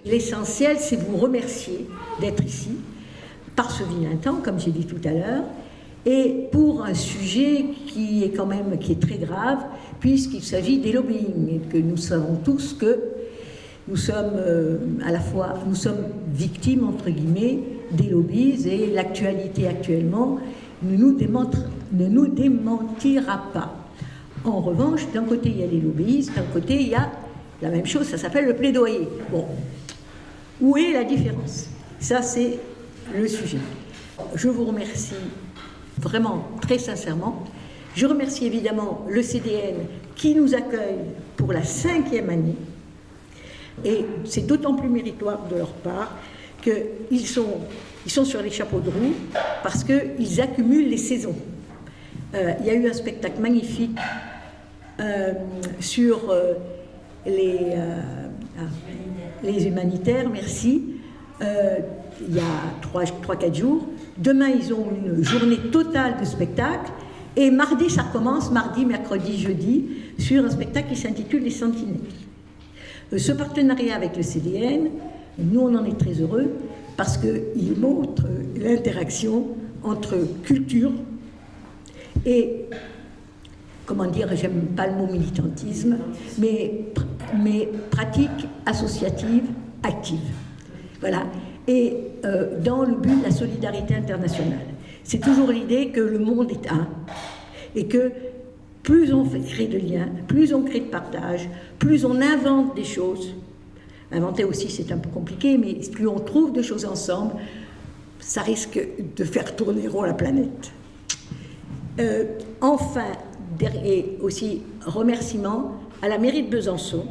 L'essentiel, c'est vous remercier d'être ici, par ce vilain temps, comme j'ai dit tout à l'heure, et pour un sujet qui est très grave, puisqu'il s'agit des lobbying, et que nous savons tous que nous sommes nous sommes victimes, entre guillemets, des lobbies, et l'actualité actuellement ne nous démentira pas. En revanche, d'un côté, il y a les lobbyistes, d'un côté, il y a la même chose, ça s'appelle le plaidoyer. Bon. Où est la différence? Ça, c'est le sujet. Je vous remercie vraiment très sincèrement. Je remercie évidemment le CDN qui nous accueille pour la 5e année. Et c'est d'autant plus méritoire de leur part qu'ils sont sur les chapeaux de roue parce qu'ils accumulent les saisons. Il y a eu un spectacle magnifique sur les humanitaires, merci. Il y a 3-4 jours. Demain, ils ont une journée totale de spectacle. Et mardi, ça recommence, mardi, mercredi, jeudi, sur un spectacle qui s'intitule Les Sentinelles. Ce partenariat avec le CDN, nous, on en est très heureux parce qu'il montre l'interaction entre culture et, comment dire, j'aime pas le mot militantisme, mais pratique associative active. Voilà. Et dans le but de la solidarité internationale. C'est toujours l'idée que le monde est un et que plus on crée de liens, plus on crée de partage, plus on invente des choses. Inventer aussi, c'est un peu compliqué, mais plus on trouve de choses ensemble, ça risque de faire tourner rond la planète. Enfin, et aussi remerciements à la mairie de Besançon,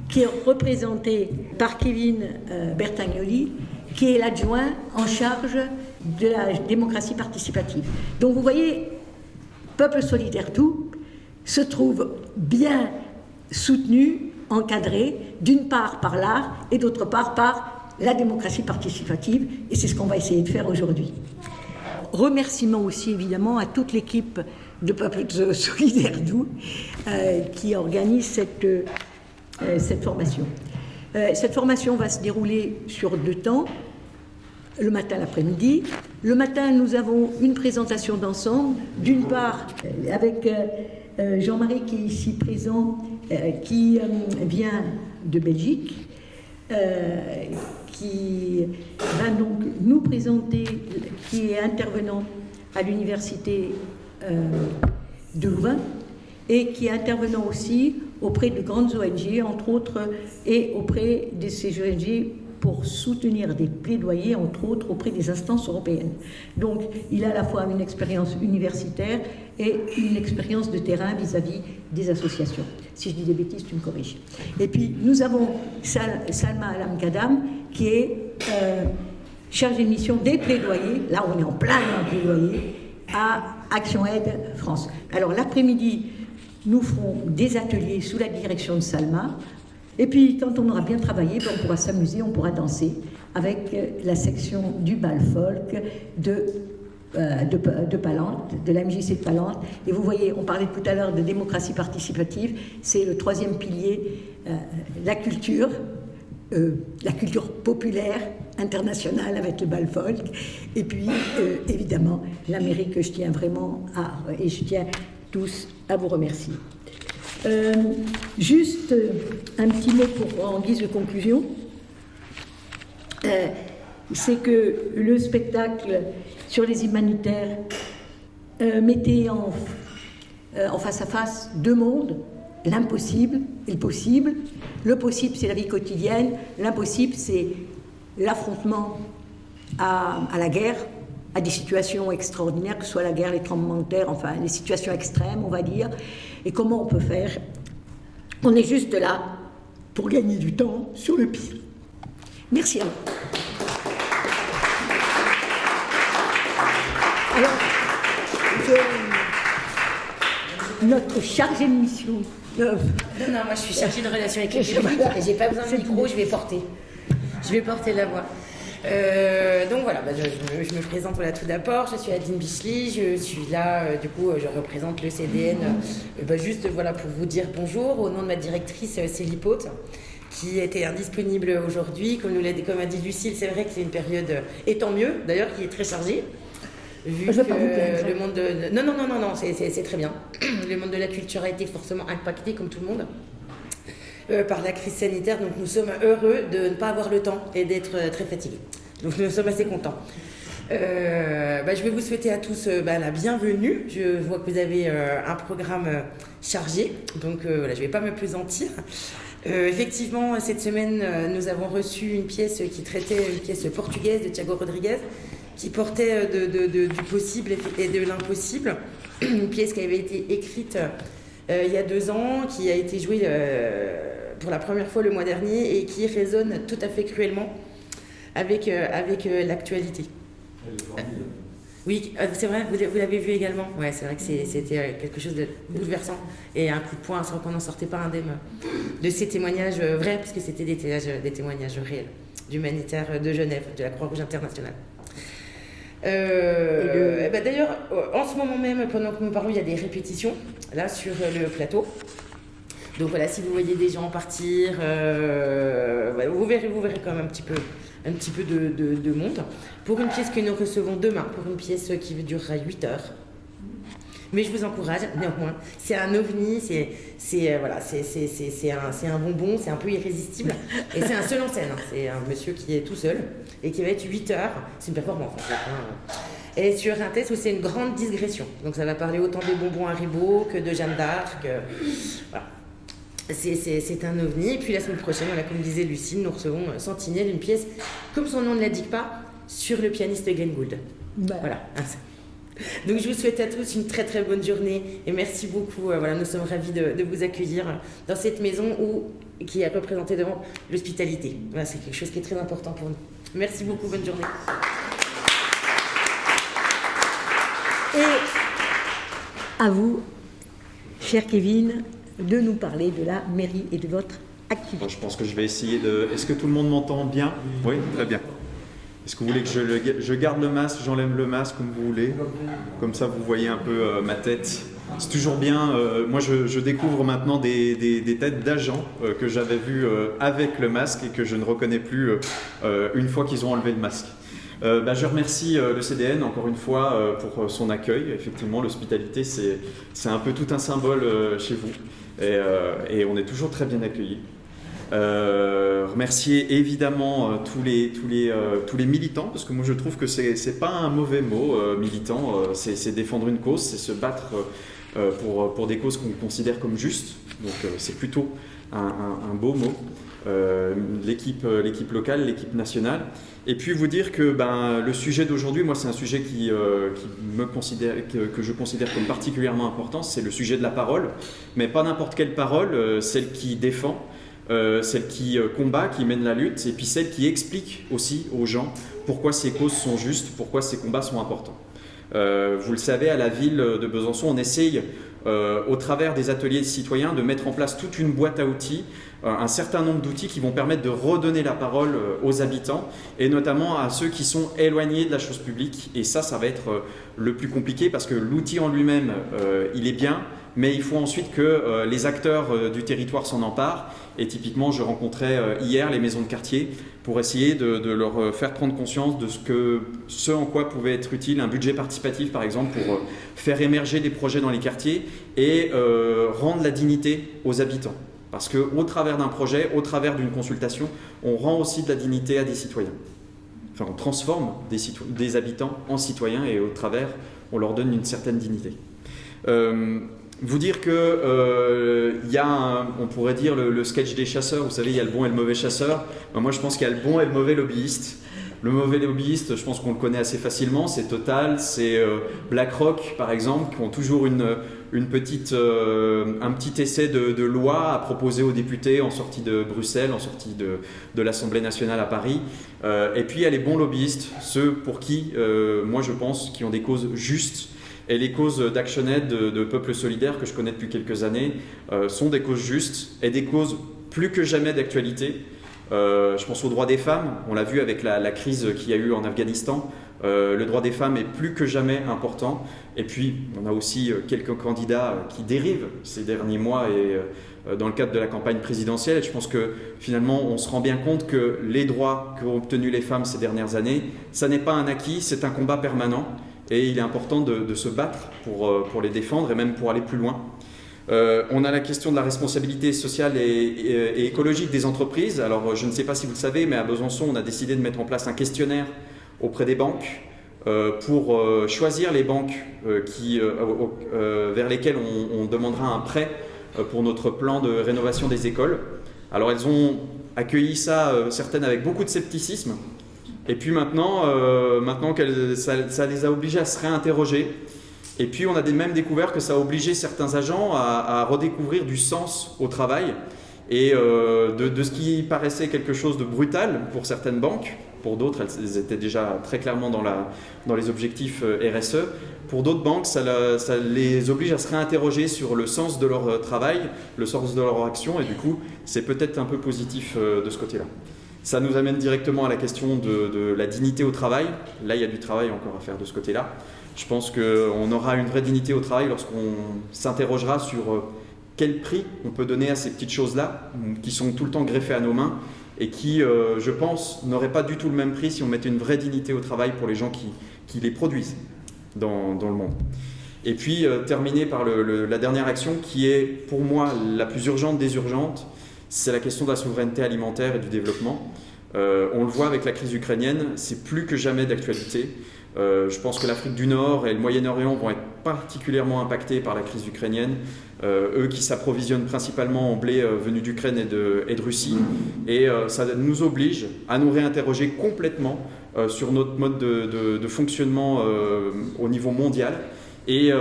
qui est représentée par Kevin Bertagnoli, qui est l'adjoint en charge de la démocratie participative. Donc vous voyez, Peuple solidaire tout se trouve bien soutenu, encadré, d'une part par l'art et d'autre part par la démocratie participative, et c'est ce qu'on va essayer de faire aujourd'hui. Remerciements aussi évidemment à toute l'équipe de Peuple solidaire doux qui organise cette formation. Cette formation va se dérouler sur 2 temps, le matin, l'après-midi. Le matin, nous avons une présentation d'ensemble, d'une part avec Jean-Marie qui est ici présent, qui vient de Belgique, qui va donc nous présenter, qui est intervenant à l'université de Louvain et qui est intervenant aussi auprès de grandes ONG, entre autres, et auprès de ces ONG pour soutenir des plaidoyers, entre autres, auprès des instances européennes. Donc, il a à la fois une expérience universitaire et une expérience de terrain vis-à-vis des associations. Si je dis des bêtises, tu me corriges. Et puis, nous avons Salma Alam-Kadam, qui est chargée de mission des plaidoyers, là on est en plein dans le plaidoyer, à Action Aide France. Alors, l'après-midi, nous ferons des ateliers sous la direction de Salma. Et puis, quand on aura bien travaillé, on pourra s'amuser, on pourra danser avec la section du bal folk de Palante, de la MJC de Palante. Et vous voyez, on parlait tout à l'heure de démocratie participative, c'est le 3e pilier, la culture populaire internationale avec le bal folk. Et puis, évidemment, la mairie que je tiens vraiment à, et je tiens tous à vous remercier. Juste un petit mot en guise de conclusion. C'est que le spectacle sur les humanitaires mettait en face à face 2 mondes, l'impossible et le possible. Le possible, c'est la vie quotidienne. L'impossible, c'est l'affrontement à la guerre, à des situations extraordinaires, que ce soit la guerre, les tremblements de terre, enfin les situations extrêmes, on va dire. Et comment on peut faire? On est juste là pour gagner du temps sur le pire. Merci à vous. Alors, notre chargée de mission. Non, moi je suis chargée de relations avec le public et j'ai pas besoin de micro, je vais porter la voix. Donc voilà, je me présente tout d'abord, je suis Adine Bichli, je suis là, du coup je représente le CDN, juste pour vous dire bonjour au nom de ma directrice Célie Pote, qui était indisponible aujourd'hui, comme a dit Lucille, c'est vrai que c'est une période, et tant mieux d'ailleurs, qui est très chargée. Vu que le monde de... Non, c'est très bien. Le monde de la culture a été forcément impacté, comme tout le monde, par la crise sanitaire. Donc nous sommes heureux de ne pas avoir le temps et d'être très fatigués. Donc nous sommes assez contents. Je vais vous souhaiter à tous la bienvenue. Je vois que vous avez un programme chargé. Donc je ne vais pas me pesantir. Effectivement, cette semaine, nous avons reçu une pièce qui traitait une pièce portugaise de Thiago Rodrigues, qui portait du possible et de l'impossible. Une pièce qui avait été écrite il y a 2 ans, qui a été jouée pour la première fois le mois dernier et qui résonne tout à fait cruellement avec l'actualité. Oui, c'est vrai, vous l'avez vu également. Ouais, c'est vrai que c'était quelque chose de bouleversant et un coup de poing, sans qu'on n'en sortait pas indemne de ces témoignages vrais, parce que c'était des témoignages réels d'humanitaires de Genève, de la Croix-Rouge internationale. D'ailleurs, en ce moment même, pendant que nous parlons, il y a des répétitions là sur le plateau. Donc voilà, si vous voyez des gens partir, vous verrez quand même un petit peu de monde pour une pièce que nous recevons demain, pour une pièce qui durera 8 heures. Mais je vous encourage, néanmoins, c'est un ovni, c'est un bonbon, c'est un peu irrésistible. Et c'est un seul en scène, hein. C'est un monsieur qui est tout seul et qui va être 8 heures. C'est une performance, en fait, hein. Et sur un test où c'est une grande digression. Donc ça va parler autant des bonbons Haribo que de Jeanne d'Arc. Voilà. C'est un ovni. Et puis la semaine prochaine, comme disait Lucille, nous recevons Sentinelle, une pièce, comme son nom ne l'indique pas, sur le pianiste Glenn Gould. Voilà. Donc je vous souhaite à tous une très très bonne journée et merci beaucoup. Nous sommes ravis de vous accueillir dans cette maison qui est représentée devant l'hospitalité. Voilà, c'est quelque chose qui est très important pour nous. Merci beaucoup, bonne journée. Et à vous, cher Kevin, de nous parler de la mairie et de votre activité. Je pense que je vais essayer de... Est-ce que tout le monde m'entend bien? Oui, très bien. Est-ce que vous voulez que je garde le masque, j'enlève le masque comme vous voulez? Comme ça, vous voyez un peu ma tête. C'est toujours bien. Moi, je découvre maintenant des têtes d'agents que j'avais vues avec le masque et que je ne reconnais plus une fois qu'ils ont enlevé le masque. Je remercie le CDN encore une fois pour son accueil. Effectivement, l'hospitalité, c'est un peu tout un symbole chez vous. Et on est toujours très bien accueillis. Remercier évidemment tous les militants, parce que moi je trouve que c'est pas un mauvais mot, militant, c'est défendre une cause, c'est se battre pour des causes qu'on considère comme justes, donc c'est plutôt un beau mot. L'équipe locale, l'équipe nationale, et puis vous dire que le sujet d'aujourd'hui, moi c'est un sujet que je considère comme particulièrement important, c'est le sujet de la parole, mais pas n'importe quelle parole, celle qui défend, celle qui combat, qui mène la lutte, et puis celle qui explique aussi aux gens pourquoi ces causes sont justes, pourquoi ces combats sont importants. Vous le savez, à la ville de Besançon, on essaye, au travers des ateliers citoyens, de mettre en place toute une boîte à outils, un certain nombre d'outils qui vont permettre de redonner la parole aux habitants, et notamment à ceux qui sont éloignés de la chose publique. Et ça va être le plus compliqué, parce que l'outil en lui-même, il est bien, mais il faut ensuite que les acteurs du territoire s'en emparent. Et typiquement, je rencontrais hier les maisons de quartier pour essayer de leur faire prendre conscience de ce en quoi pouvait être utile un budget participatif, par exemple, pour faire émerger des projets dans les quartiers et rendre la dignité aux habitants. Parce qu'au travers d'un projet, au travers d'une consultation, on rend aussi de la dignité à des citoyens. Enfin, on transforme des habitants en citoyens et au travers, on leur donne une certaine dignité. Vous dire que y a on pourrait dire le sketch des chasseurs, vous savez, il y a le bon et le mauvais chasseur. Moi, je pense qu'il y a le bon et le mauvais lobbyiste. Le mauvais lobbyiste, je pense qu'on le connaît assez facilement, c'est Total, c'est BlackRock par exemple, qui ont toujours un petit essai de loi à proposer aux députés en sortie de Bruxelles, en sortie de l'Assemblée nationale à Paris. Et puis il y a les bons lobbyistes, ceux pour qui, moi je pense, qui ont des causes justes Et les causes d'ActionAid, de Peuple Solidaire, que je connais depuis quelques années, sont des causes justes et des causes plus que jamais d'actualité. Je pense aux droits des femmes, on l'a vu avec la crise qu'il y a eu en Afghanistan. Le droit des femmes est plus que jamais important. Et puis, on a aussi quelques candidats qui dérivent ces derniers mois et dans le cadre de la campagne présidentielle. Et je pense que finalement, on se rend bien compte que les droits qu'ont obtenus les femmes ces dernières années, ça n'est pas un acquis, c'est un combat permanent. Et il est important de se battre pour les défendre et même pour aller plus loin. On a la question de la responsabilité sociale et écologique des entreprises. Alors, je ne sais pas si vous le savez, mais à Besançon, on a décidé de mettre en place un questionnaire auprès des banques pour choisir les banques vers lesquelles on demandera un prêt pour notre plan de rénovation des écoles. Alors, elles ont accueilli ça, certaines avec beaucoup de scepticisme. Et puis maintenant ça les a obligés à se réinterroger. Et puis on a même découvert que ça a obligé certains agents à redécouvrir du sens au travail. Et de ce qui paraissait quelque chose de brutal pour certaines banques, pour d'autres elles étaient déjà très clairement dans les objectifs RSE. Pour d'autres banques, ça les oblige à se réinterroger sur le sens de leur travail, le sens de leur action. Et du coup, c'est peut-être un peu positif de ce côté-là. Ça nous amène directement à la question de la dignité au travail. Là, il y a du travail encore à faire de ce côté-là. Je pense qu'on aura une vraie dignité au travail lorsqu'on s'interrogera sur quel prix on peut donner à ces petites choses-là, qui sont tout le temps greffées à nos mains et qui, je pense, n'auraient pas du tout le même prix si on mettait une vraie dignité au travail pour les gens qui les produisent dans le monde. Et puis, terminer par la dernière action qui est, pour moi, la plus urgente des urgentes, c'est la question de la souveraineté alimentaire et du développement. On le voit avec la crise ukrainienne, c'est plus que jamais d'actualité. Je pense que l'Afrique du Nord et le Moyen-Orient vont être particulièrement impactés par la crise ukrainienne. Eux qui s'approvisionnent principalement en blé venu d'Ukraine et de Russie. Et ça nous oblige à nous réinterroger complètement sur notre mode de fonctionnement au niveau mondial. Et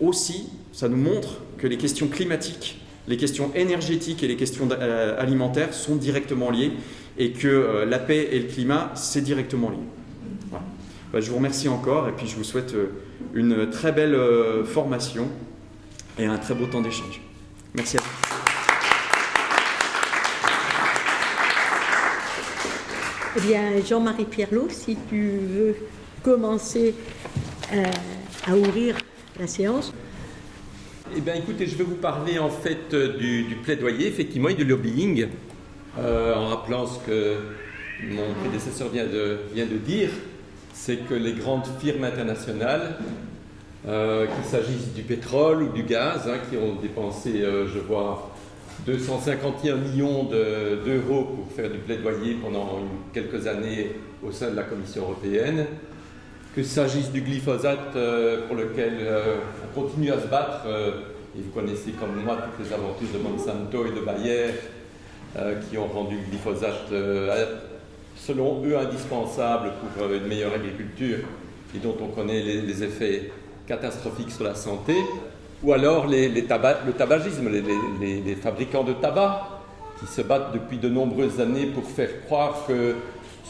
aussi, ça nous montre que les questions climatiques, les questions énergétiques et les questions alimentaires sont directement liées et que la paix et le climat, c'est directement lié. Voilà. Je vous remercie encore et puis je vous souhaite une très belle formation et un très beau temps d'échange. Merci à vous. Eh bien, Jean-Marie Pierlot, si tu veux commencer à ouvrir la séance. Eh bien, écoutez, je vais vous parler en fait du plaidoyer, effectivement, et du lobbying, en rappelant ce que mon prédécesseur vient de dire, c'est que les grandes firmes internationales, qu'il s'agisse du pétrole ou du gaz, qui ont dépensé, je vois, 251 millions d'euros pour faire du plaidoyer pendant quelques années au sein de la Commission européenne, qu'il s'agisse du glyphosate pour lequel on continue à se battre, et vous connaissez comme moi toutes les aventures de Monsanto et de Bayer qui ont rendu le glyphosate, selon eux, indispensable pour une meilleure agriculture et dont on connaît les effets catastrophiques sur la santé, ou alors le tabagisme, les fabricants de tabac qui se battent depuis de nombreuses années pour faire croire que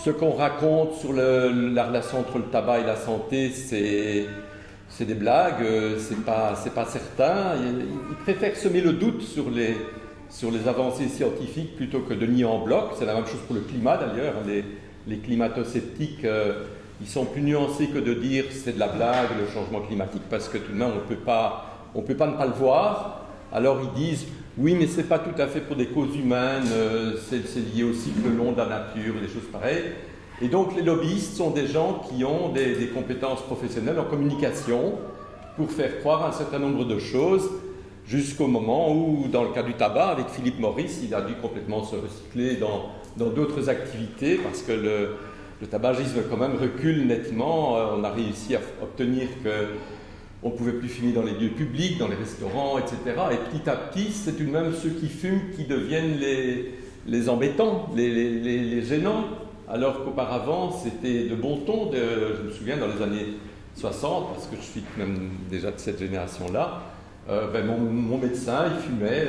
ce qu'on raconte sur la relation entre le tabac et la santé, c'est des blagues, c'est pas certain. Ils préfèrent semer le doute sur les avancées scientifiques plutôt que de nier en bloc. C'est la même chose pour le climat d'ailleurs. Les climato-sceptiques, ils sont plus nuancés que de dire c'est de la blague, le changement climatique, parce que tout de même on peut pas ne pas le voir. Alors ils disent oui, mais c'est pas tout à fait pour des causes humaines, c'est lié au cycle long de la nature, des choses pareilles. Et donc les lobbyistes sont des gens qui ont des compétences professionnelles en communication pour faire croire un certain nombre de choses, jusqu'au moment où, dans le cas du tabac, avec Philip Morris, il a dû complètement se recycler dans d'autres activités, parce que le tabagisme quand même recule nettement. On a réussi à obtenir qu'on ne pouvait plus fumer dans les lieux publics, dans les restaurants, etc. Et petit à petit, c'est tout de même ceux qui fument qui deviennent les embêtants, les gênants, alors qu'auparavant, c'était de bon ton. Je me souviens, dans les années 60, parce que je suis même déjà de cette génération-là, mon médecin, il fumait,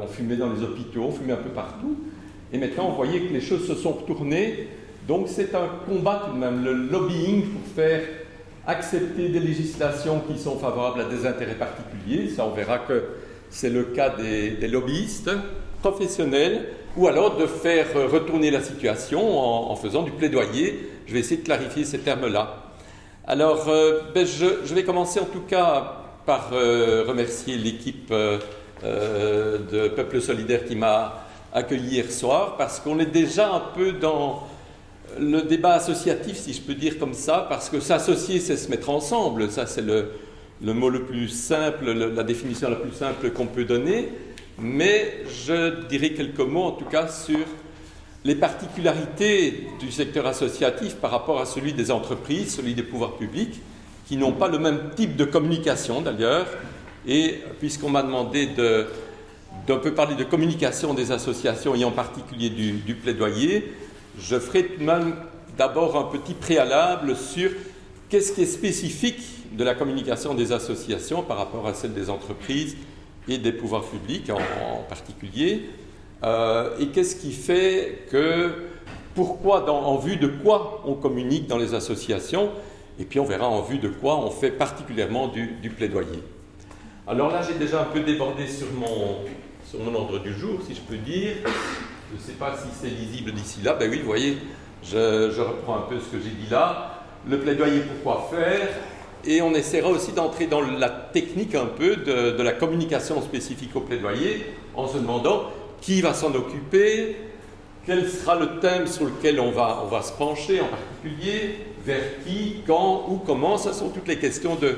on fumait dans les hôpitaux, on fumait un peu partout. Et maintenant, on voyait que les choses se sont retournées. Donc c'est un combat tout de même, le lobbying pour faire accepter des législations qui sont favorables à des intérêts particuliers, ça on verra que c'est le cas des lobbyistes professionnels, ou alors de faire retourner la situation en faisant du plaidoyer. Je vais essayer de clarifier ces termes-là. Alors, je vais commencer en tout cas par remercier l'équipe de Peuple Solidaire qui m'a accueilli hier soir, parce qu'on est déjà un peu dans le débat associatif, si je peux dire comme ça, parce que s'associer, c'est se mettre ensemble. Ça, c'est le mot le plus simple, la définition la plus simple qu'on peut donner. Mais je dirais quelques mots, en tout cas, sur les particularités du secteur associatif par rapport à celui des entreprises, celui des pouvoirs publics, qui n'ont pas le même type de communication, d'ailleurs. Et puisqu'on m'a demandé d'un peu parler de communication des associations, et en particulier du plaidoyer, je ferai tout de même d'abord un petit préalable sur qu'est-ce qui est spécifique de la communication des associations par rapport à celle des entreprises et des pouvoirs publics en particulier, et qu'est-ce qui fait que, pourquoi, en vue de quoi on communique dans les associations, et puis on verra en vue de quoi on fait particulièrement du plaidoyer. Alors là, j'ai déjà un peu débordé sur mon ordre du jour, si je peux dire. Je ne sais pas si c'est lisible d'ici là. Ben oui, vous voyez, je reprends un peu ce que j'ai dit là. Le plaidoyer, pourquoi faire? Et on essaiera aussi d'entrer dans la technique un peu de la communication spécifique au plaidoyer, en se demandant qui va s'en occuper, quel sera le thème sur lequel on va se pencher en particulier, vers qui, quand, où, comment. Ce sont toutes les questions de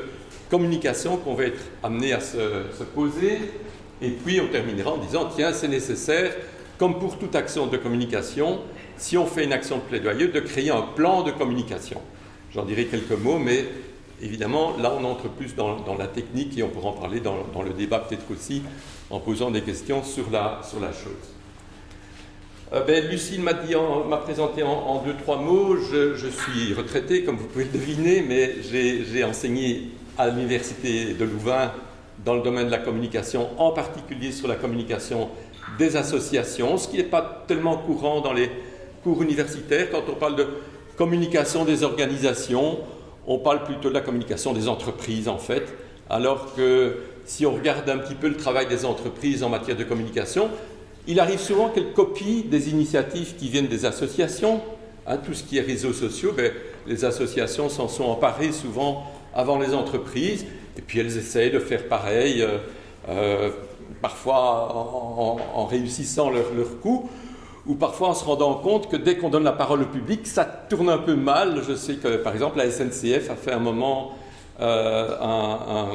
communication qu'on va être amené à se poser. Et puis on terminera en disant, tiens, c'est nécessaire, comme pour toute action de communication, si on fait une action de plaidoyer, de créer un plan de communication. J'en dirai quelques mots, mais évidemment, là, on entre plus dans la technique et on pourra en parler dans le débat peut-être aussi en posant des questions sur la chose. Lucille m'a présenté en 2-3 mots. Je suis retraité, comme vous pouvez le deviner, mais j'ai enseigné à l'Université de Louvain dans le domaine de la communication, en particulier sur la communication des associations, ce qui n'est pas tellement courant dans les cours universitaires. Quand on parle de communication des organisations, on parle plutôt de la communication des entreprises, en fait, alors que si on regarde un petit peu le travail des entreprises en matière de communication, il arrive souvent qu'elles copient des initiatives qui viennent des associations. Tout ce qui est réseaux sociaux, les associations s'en sont emparées souvent avant les entreprises, et puis elles essayent de faire pareil, parfois en réussissant leur coup, ou parfois en se rendant compte que dès qu'on donne la parole au public, ça tourne un peu mal. Je sais que, par exemple, la SNCF a fait un moment, a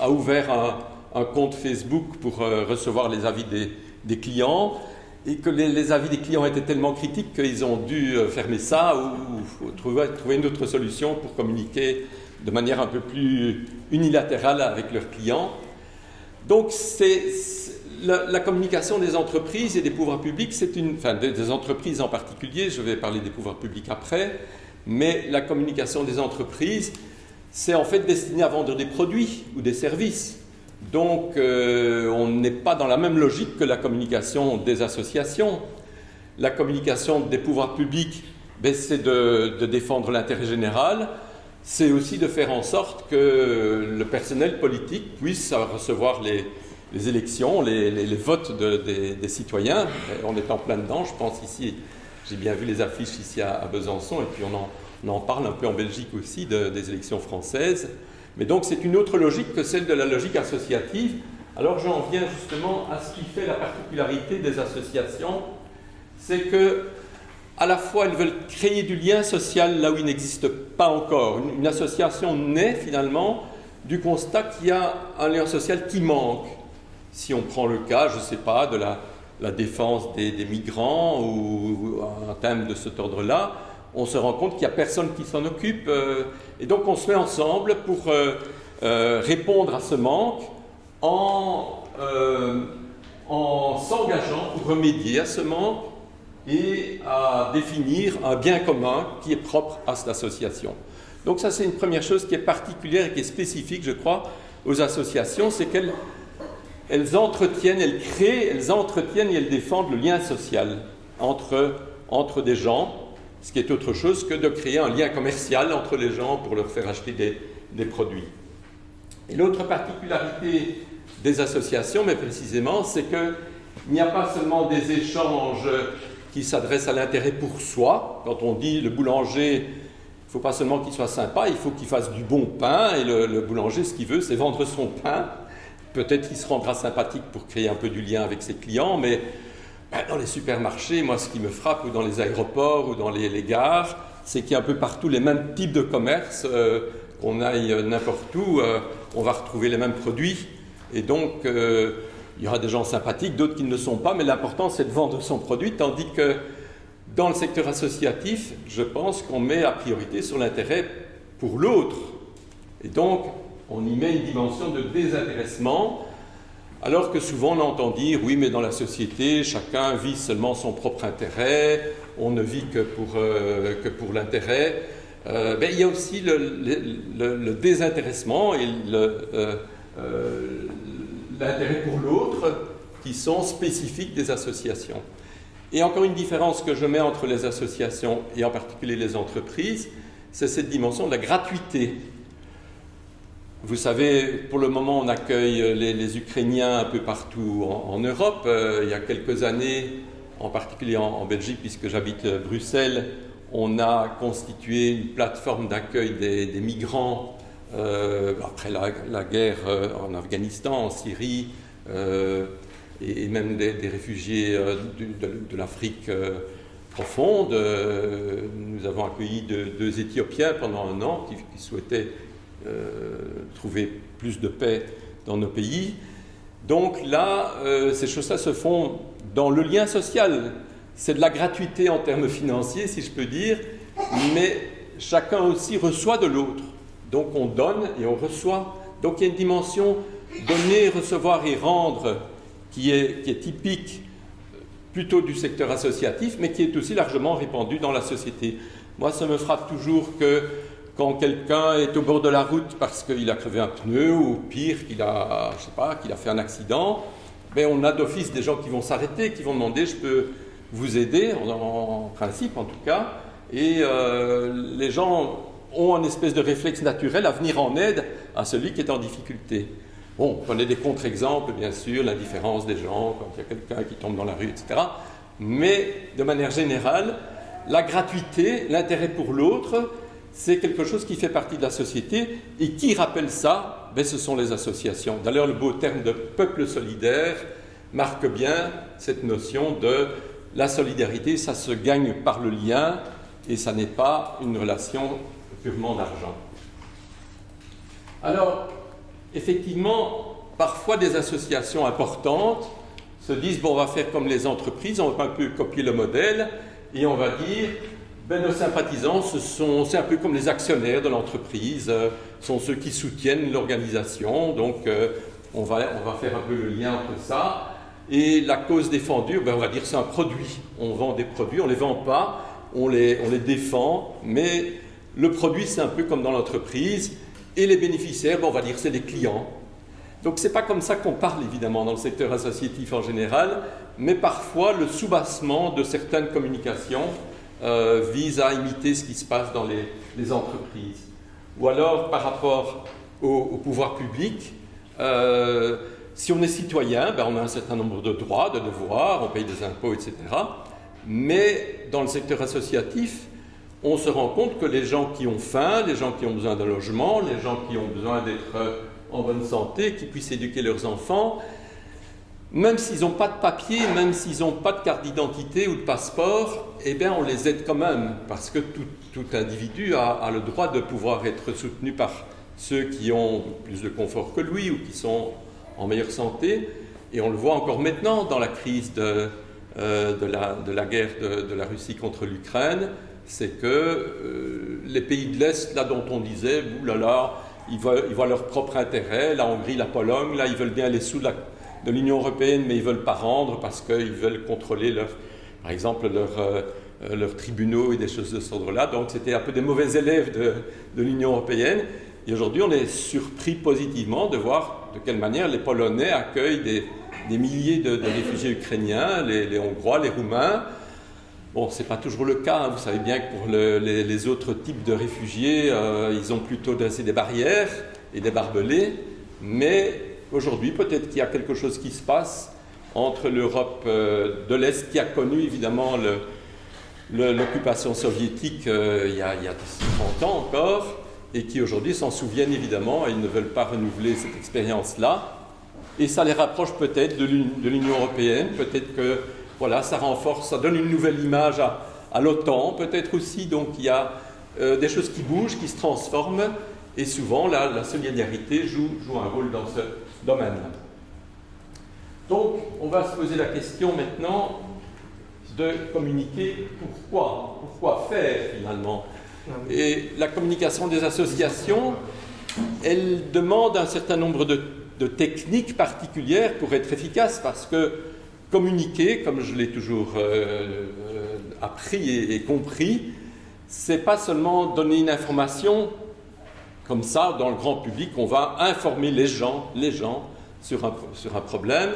ouvert un compte Facebook pour recevoir les avis des clients, et que les avis des clients étaient tellement critiques qu'ils ont dû fermer ça ou trouver une autre solution pour communiquer de manière un peu plus unilatérale avec leurs clients. Donc, la communication des entreprises et des pouvoirs publics, des entreprises en particulier, je vais parler des pouvoirs publics après, mais la communication des entreprises, c'est en fait destiné à vendre des produits ou des services. Donc, on n'est pas dans la même logique que la communication des associations. La communication des pouvoirs publics, c'est de défendre l'intérêt général. C'est aussi de faire en sorte que le personnel politique puisse recevoir les élections, les votes des citoyens. On est en plein dedans, je pense ici, j'ai bien vu les affiches ici à Besançon, et puis on en parle un peu en Belgique aussi des élections françaises. Mais donc c'est une autre logique que celle de la logique associative. Alors j'en viens justement à ce qui fait la particularité des associations, c'est que à la fois elles veulent créer du lien social là où il n'existe pas encore. Une association naît finalement du constat qu'il y a un lien social qui manque. Si on prend le cas, je ne sais pas, de la défense des migrants ou un thème de cet ordre-là, on se rend compte qu'il n'y a personne qui s'en occupe. Et donc on se met ensemble pour répondre à ce manque en s'engageant pour remédier à ce manque et à définir un bien commun qui est propre à cette association. Donc ça, c'est une première chose qui est particulière et qui est spécifique, je crois, aux associations, c'est qu'elles entretiennent, elles créent, elles entretiennent et elles défendent le lien social entre des gens ce qui est autre chose que de créer un lien commercial entre les gens pour leur faire acheter des produits. Et l'autre particularité des associations, mais précisément, c'est qu'il n'y a pas seulement des échanges qui s'adressent à l'intérêt pour soi. Quand on dit le boulanger, il ne faut pas seulement qu'il soit sympa, il faut qu'il fasse du bon pain, et le boulanger, ce qu'il veut, c'est vendre son pain. Peut-être qu'il se rendra sympathique pour créer un peu du lien avec ses clients, mais dans les supermarchés, moi, ce qui me frappe, ou dans les aéroports, ou dans les gares, c'est qu'il y a un peu partout les mêmes types de commerce. Qu'on aille n'importe où, on va retrouver les mêmes produits. Et donc, il y aura des gens sympathiques, d'autres qui ne le sont pas, mais l'important, c'est de vendre son produit, tandis que dans le secteur associatif, je pense qu'on met la priorité sur l'intérêt pour l'autre. Et donc, on y met une dimension de désintéressement, alors que souvent on entend dire, oui, mais dans la société, chacun vit seulement son propre intérêt, on ne vit que pour l'intérêt. Il y a aussi le désintéressement et l'intérêt pour l'autre qui sont spécifiques des associations. Et encore une différence que je mets entre les associations et en particulier les entreprises, c'est cette dimension de la gratuité. Vous savez, pour le moment, on accueille les Ukrainiens un peu partout en Europe. Il y a quelques années, en particulier en Belgique, puisque j'habite Bruxelles, on a constitué une plateforme d'accueil des migrants après la guerre en Afghanistan, en Syrie, et même des réfugiés de l'Afrique profonde. Nous avons accueilli deux Éthiopiens pendant un an qui souhaitaient trouver plus de paix dans nos pays. Donc là, ces choses-là se font dans le lien social. C'est de la gratuité en termes financiers, si je peux dire, mais chacun aussi reçoit de l'autre. Donc on donne et on reçoit. Donc il y a une dimension donner, recevoir et rendre qui est typique plutôt du secteur associatif, mais qui est aussi largement répandue dans la société. Moi, ça me frappe toujours que quand quelqu'un est au bord de la route parce qu'il a crevé un pneu, ou pire, qu'il a fait un accident, on a d'office des gens qui vont s'arrêter, qui vont demander « je peux vous aider », en principe en tout cas, et les gens ont une espèce de réflexe naturel à venir en aide à celui qui est en difficulté. Bon, prenez des contre-exemples, bien sûr, l'indifférence des gens, quand il y a quelqu'un qui tombe dans la rue, etc. Mais, de manière générale, la gratuité, l'intérêt pour l'autre, c'est quelque chose qui fait partie de la société. Et qui rappelle ça? Ce sont les associations. D'ailleurs, le beau terme de peuple solidaire marque bien cette notion de la solidarité. Ça se gagne par le lien et ça n'est pas une relation purement d'argent. Alors, effectivement, parfois des associations importantes se disent on va faire comme les entreprises, on va un peu copier le modèle et on va dire nos sympathisants, c'est un peu comme les actionnaires de l'entreprise, sont ceux qui soutiennent l'organisation, donc on va faire un peu le lien entre ça. Et la cause défendue, on va dire c'est un produit. On vend des produits, on ne les vend pas, on les défend, mais le produit c'est un peu comme dans l'entreprise. Et les bénéficiaires, on va dire c'est les clients. Donc ce n'est pas comme ça qu'on parle évidemment dans le secteur associatif en général, mais parfois le soubassement de certaines communications vise à imiter ce qui se passe dans les entreprises. Ou alors par rapport au pouvoir public, si on est citoyen, on a un certain nombre de droits, de devoirs, on paye des impôts, etc. Mais dans le secteur associatif, on se rend compte que les gens qui ont faim, les gens qui ont besoin d'un logement, les gens qui ont besoin d'être en bonne santé, qui puissent éduquer leurs enfants, même s'ils n'ont pas de papier, même s'ils n'ont pas de carte d'identité ou de passeport, on les aide quand même, parce que tout individu a le droit de pouvoir être soutenu par ceux qui ont plus de confort que lui ou qui sont en meilleure santé. Et on le voit encore maintenant dans la crise de la guerre de la Russie contre l'Ukraine, c'est que les pays de l'Est, là dont on disait, ils voient leur propre intérêt, la Hongrie, la Pologne, là ils veulent bien les sous de l'Union européenne, mais ils ne veulent pas rendre parce qu'ils veulent contrôler par exemple leurs tribunaux et des choses de ce ordre-là. Donc c'était un peu des mauvais élèves de l'Union européenne. Et aujourd'hui, on est surpris positivement de voir de quelle manière les Polonais accueillent des milliers de réfugiés ukrainiens, les Hongrois, les Roumains. Bon, ce n'est pas toujours le cas, hein. Vous savez bien que pour les autres types de réfugiés, ils ont plutôt dressé des barrières et des barbelés, mais aujourd'hui, peut-être qu'il y a quelque chose qui se passe entre l'Europe de l'Est, qui a connu évidemment l'occupation soviétique il y a 30 ans encore, et qui aujourd'hui s'en souviennent évidemment, et ils ne veulent pas renouveler cette expérience-là. Et ça les rapproche peut-être de l'Union européenne, peut-être que voilà, ça renforce, ça donne une nouvelle image à l'OTAN, peut-être aussi. Donc il y a des choses qui bougent, qui se transforment, et souvent la solidarité joue un rôle dans ce domaine-là. Donc on va se poser la question maintenant de communiquer pourquoi faire finalement. Et la communication des associations, elle demande un certain nombre de techniques particulières pour être efficace, parce que communiquer, comme je l'ai toujours appris et compris, c'est pas seulement donner une information comme ça dans le grand public, on va informer les gens sur un problème,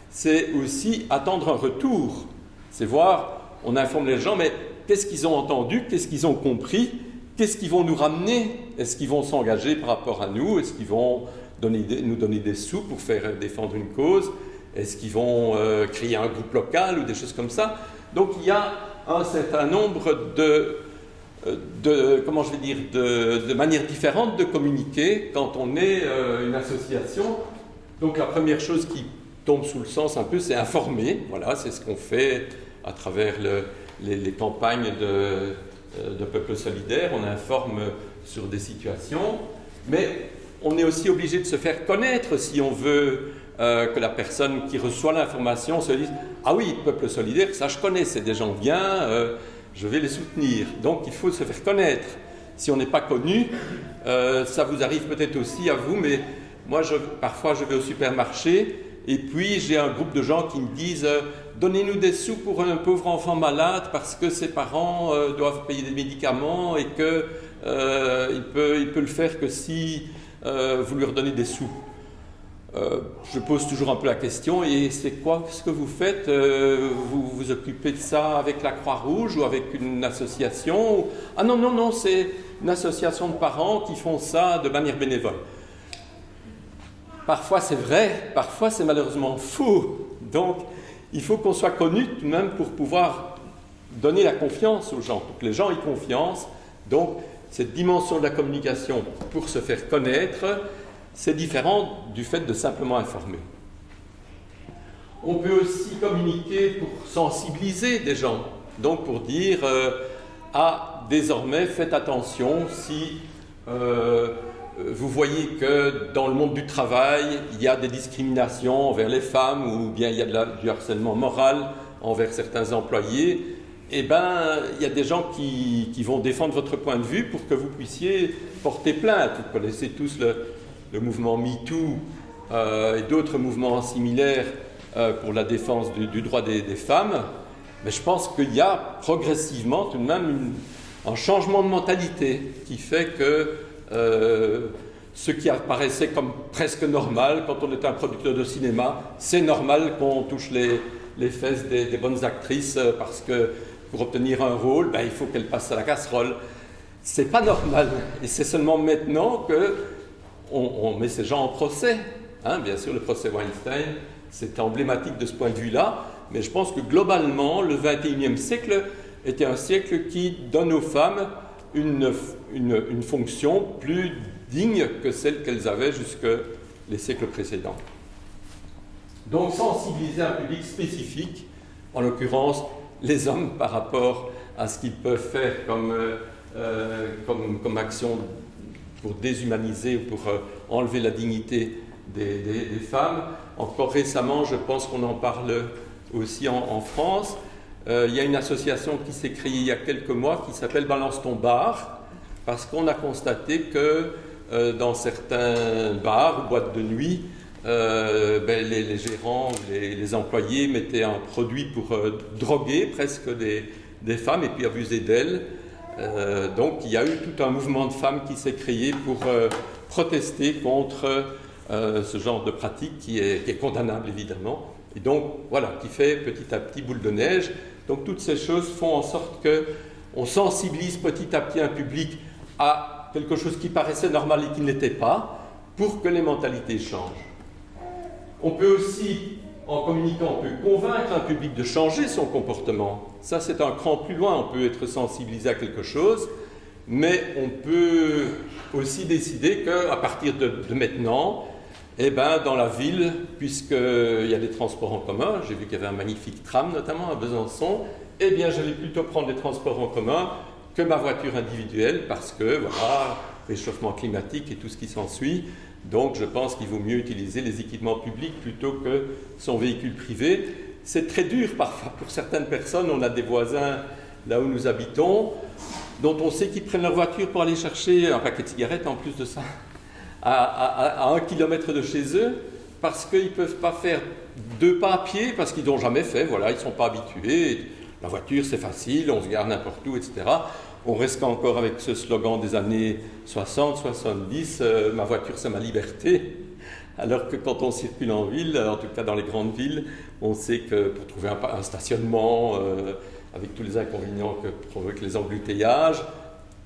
c'est aussi attendre un retour, c'est voir, on informe les gens, mais qu'est-ce qu'ils ont entendu, qu'est-ce qu'ils ont compris, qu'est-ce qu'ils vont nous ramener, est-ce qu'ils vont s'engager par rapport à nous, est-ce qu'ils vont nous donner des sous pour faire défendre une cause, est-ce qu'ils vont créer un groupe local ou des choses comme ça. Donc il y a un certain nombre de manières différentes de communiquer quand on est une association. Donc la première chose qui tombe sous le sens un peu, c'est informer. Voilà, c'est ce qu'on fait à travers les campagnes de Peuple solidaire. On informe sur des situations, mais on est aussi obligé de se faire connaître si on veut que la personne qui reçoit l'information se dise « Ah oui, Peuple solidaire, ça je connais, c'est des gens bien, je vais les soutenir. » Donc il faut se faire connaître. Si on n'est pas connu, ça vous arrive peut-être aussi à vous, mais moi parfois je vais au supermarché et puis j'ai un groupe de gens qui me disent « Donnez-nous des sous pour un pauvre enfant malade parce que ses parents doivent payer des médicaments et qu'il peut le faire que si vous lui redonnez des sous. » Je pose toujours un peu la question, et c'est quoi ce que vous faites? Vous vous occupez de ça avec la Croix-Rouge ou avec une association? Ah non, c'est une association de parents qui font ça de manière bénévole. Parfois c'est vrai, parfois c'est malheureusement faux. Donc il faut qu'on soit connu tout de même pour pouvoir donner la confiance aux gens, pour que les gens aient confiance. Donc cette dimension de la communication pour se faire connaître, c'est différent du fait de simplement informer. On peut aussi communiquer pour sensibiliser des gens, donc pour dire désormais faites attention si vous voyez que dans le monde du travail il y a des discriminations envers les femmes ou bien il y a du harcèlement moral envers certains employés. Eh bien, il y a des gens qui vont défendre votre point de vue pour que vous puissiez porter plainte. Vous connaissez tous le mouvement MeToo et d'autres mouvements similaires pour la défense du droit des femmes. Mais je pense qu'il y a progressivement tout de même un changement de mentalité qui fait que ce qui apparaissait comme presque normal quand on était un producteur de cinéma, c'est normal qu'on touche les fesses des bonnes actrices parce que pour obtenir un rôle, il faut qu'elles passent à la casserole. C'est pas normal. Et c'est seulement maintenant qu'on met ces gens en procès. Bien sûr, le procès Weinstein, c'est emblématique de ce point de vue-là. Mais je pense que globalement, le XXIe siècle était un siècle qui donne aux femmes une fonction plus digne que celle qu'elles avaient jusque les siècles précédents. Donc sensibiliser un public spécifique, en l'occurrence les hommes par rapport à ce qu'ils peuvent faire comme action pour déshumaniser ou pour enlever la dignité des femmes. Encore récemment, je pense qu'on en parle aussi en France. Il y a une association qui s'est créée il y a quelques mois qui s'appelle Balance ton bar, parce qu'on a constaté que dans certains bars ou boîtes de nuit, les gérants, les employés mettaient un produit pour droguer presque des femmes et puis abuser d'elles. Donc il y a eu tout un mouvement de femmes qui s'est créé pour protester contre ce genre de pratique qui est condamnable évidemment Et donc, voilà, qui fait petit à petit boule de neige. Donc, toutes ces choses font en sorte qu'on sensibilise petit à petit un public à quelque chose qui paraissait normal et qui ne l'était pas, pour que les mentalités changent. On peut aussi, en communiquant, on peut convaincre un public de changer son comportement. Ça, c'est un cran plus loin. On peut être sensibilisé à quelque chose, mais on peut aussi décider qu'à partir de maintenant, eh ben, dans la ville, puisqu'il y a des transports en commun, j'ai vu qu'il y avait un magnifique tram, notamment à Besançon, eh bien, je vais plutôt prendre les transports en commun que ma voiture individuelle, parce que, voilà, réchauffement climatique et tout ce qui s'ensuit. Donc, je pense qu'il vaut mieux utiliser les équipements publics plutôt que son véhicule privé. C'est très dur parfois pour certaines personnes. On a des voisins là où nous habitons, dont on sait qu'ils prennent leur voiture pour aller chercher un paquet de cigarettes, en plus de ça, à 1 kilomètre de chez eux, parce qu'ils ne peuvent pas faire 2 pas à pied, parce qu'ils n'ont jamais fait, voilà, ils ne sont pas habitués. La voiture, c'est facile, on se gare n'importe où, etc. On reste encore avec ce slogan des années 60, 70, ma voiture c'est ma liberté. Alors que quand on circule en ville, en tout cas dans les grandes villes, on sait que pour trouver un stationnement, avec tous les inconvénients que provoquent les embouteillages,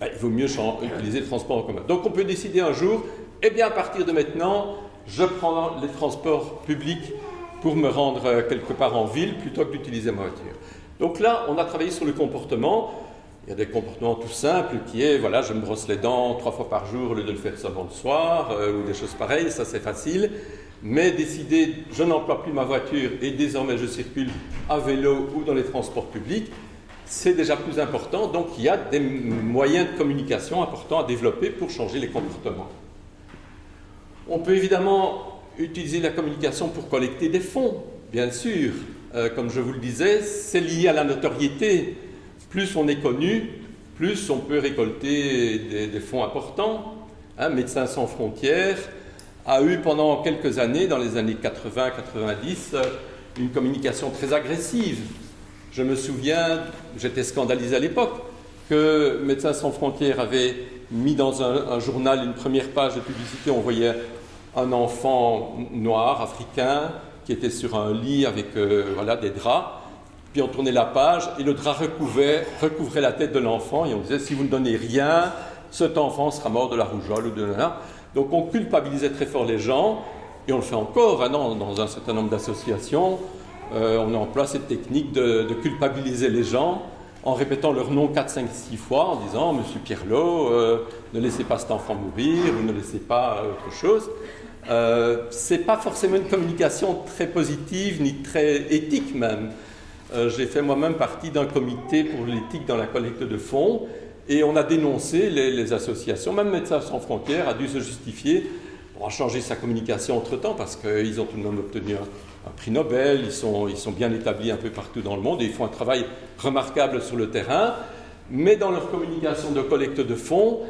il vaut mieux utiliser le transport en commun. Donc on peut décider un jour, eh bien à partir de maintenant, je prends les transports publics pour me rendre quelque part en ville plutôt que d'utiliser ma voiture. Donc là, on a travaillé sur le comportement. Il y a des comportements tout simples qui est, voilà, je me brosse les dents 3 fois par jour au lieu de le faire seulement le soir, ou des choses pareilles, ça c'est facile. Mais décider, je n'emploie plus ma voiture et désormais je circule à vélo ou dans les transports publics, c'est déjà plus important. Donc il y a des moyens de communication importants à développer pour changer les comportements. On peut évidemment utiliser la communication pour collecter des fonds, bien sûr. Comme je vous le disais, c'est lié à la notoriété. Plus on est connu, plus on peut récolter des fonds importants. Médecins sans frontières a eu pendant quelques années, dans les années 80-90, une communication très agressive. Je me souviens, j'étais scandalisé à l'époque, que Médecins sans frontières avait mis dans un journal une première page de publicité. On voyait un enfant noir, africain, qui était sur un lit avec voilà, des draps. Puis on tournait la page et le drap recouvrait la tête de l'enfant. Et on disait, si vous ne donnez rien, cet enfant sera mort de la rougeole ou de là. Donc on culpabilisait très fort les gens. Et on le fait encore dans un certain nombre d'associations. On emploie cette technique de culpabiliser les gens en répétant leur nom 4, 5, 6 fois, en disant « Monsieur Pierlot, ne laissez pas cet enfant mourir » ou « ne laissez pas autre chose ». Ce n'est pas forcément une communication très positive, ni très éthique même. J'ai fait moi-même partie d'un comité pour l'éthique dans la collecte de fonds, et on a dénoncé les associations. Même Médecins sans frontières a dû se justifier pour a changé sa communication entre-temps, parce qu'ils ont tout de même obtenu un prix Nobel, ils sont bien établis un peu partout dans le monde, et ils font un travail remarquable sur le terrain, mais dans leur communication de collecte de fonds,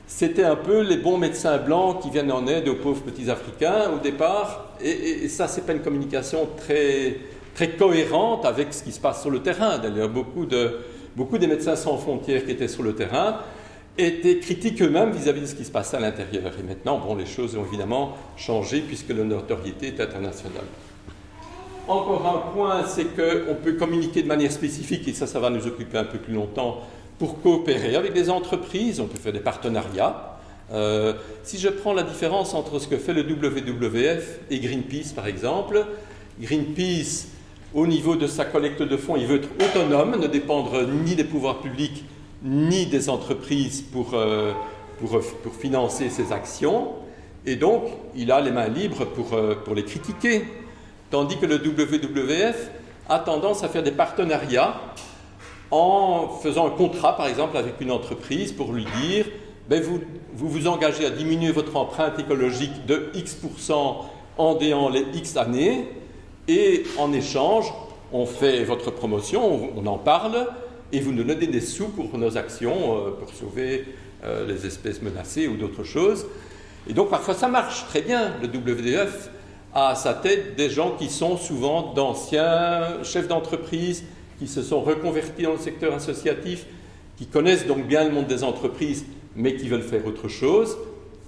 c'était un peu les bons médecins blancs qui viennent en aide aux pauvres petits Africains au départ, et ça, c'est pas une communication très, très cohérente avec ce qui se passe sur le terrain. D'ailleurs, beaucoup des médecins sans frontières qui étaient sur le terrain étaient critiques eux-mêmes vis-à-vis de ce qui se passait à l'intérieur. Et maintenant, les choses ont évidemment changé puisque la notoriété est internationale. Encore un point, c'est qu'on peut communiquer de manière spécifique, et ça va nous occuper un peu plus longtemps, pour coopérer avec des entreprises. On peut faire des partenariats. Si je prends la différence entre ce que fait le WWF et Greenpeace, par exemple, Greenpeace, au niveau de sa collecte de fonds, il veut être autonome, ne dépendre ni des pouvoirs publics, ni des entreprises pour financer ses actions. Et donc, il a les mains libres pour les critiquer. Tandis que le WWF a tendance à faire des partenariats en faisant un contrat, par exemple, avec une entreprise pour lui dire vous vous engagez à diminuer votre empreinte écologique de X% en les X années, et en échange, on fait votre promotion, on en parle, et vous nous donnez des sous pour nos actions, pour sauver les espèces menacées ou d'autres choses. Et donc, parfois, ça marche très bien. Le WWF a à sa tête des gens qui sont souvent d'anciens chefs d'entreprise, qui se sont reconvertis dans le secteur associatif, qui connaissent donc bien le monde des entreprises, mais qui veulent faire autre chose.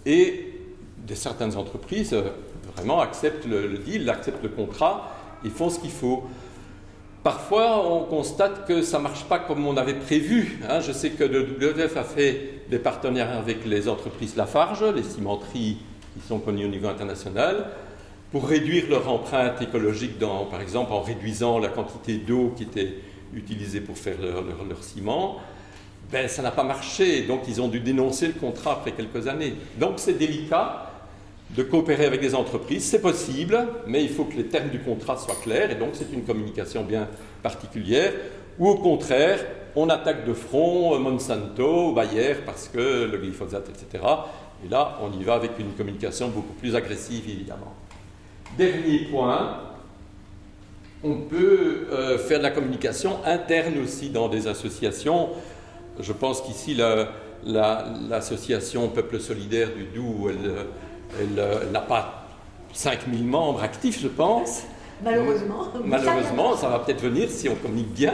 Et certaines entreprises vraiment acceptent le deal, acceptent le contrat, Ils font ce qu'il faut. Parfois, on constate que ça ne marche pas comme on avait prévu. Je sais que le WWF a fait des partenariats avec les entreprises Lafarge, les cimenteries qui sont connues au niveau international, pour réduire leur empreinte écologique, par exemple en réduisant la quantité d'eau qui était utilisée pour faire leur ciment. Ça n'a pas marché, donc ils ont dû dénoncer le contrat après quelques années. Donc c'est délicat de coopérer avec des entreprises, c'est possible, mais il faut que les termes du contrat soient clairs, et donc c'est une communication bien particulière, ou au contraire, on attaque de front Monsanto, Bayer, parce que le glyphosate, etc. Et là, on y va avec une communication beaucoup plus agressive, évidemment. Dernier point, on peut faire de la communication interne aussi dans des associations. Je pense qu'ici, l'association Peuple Solidaire du Doubs, elle n'a pas 5000 membres actifs, je pense. Malheureusement. Malheureusement, ça va peut-être venir si on communique bien.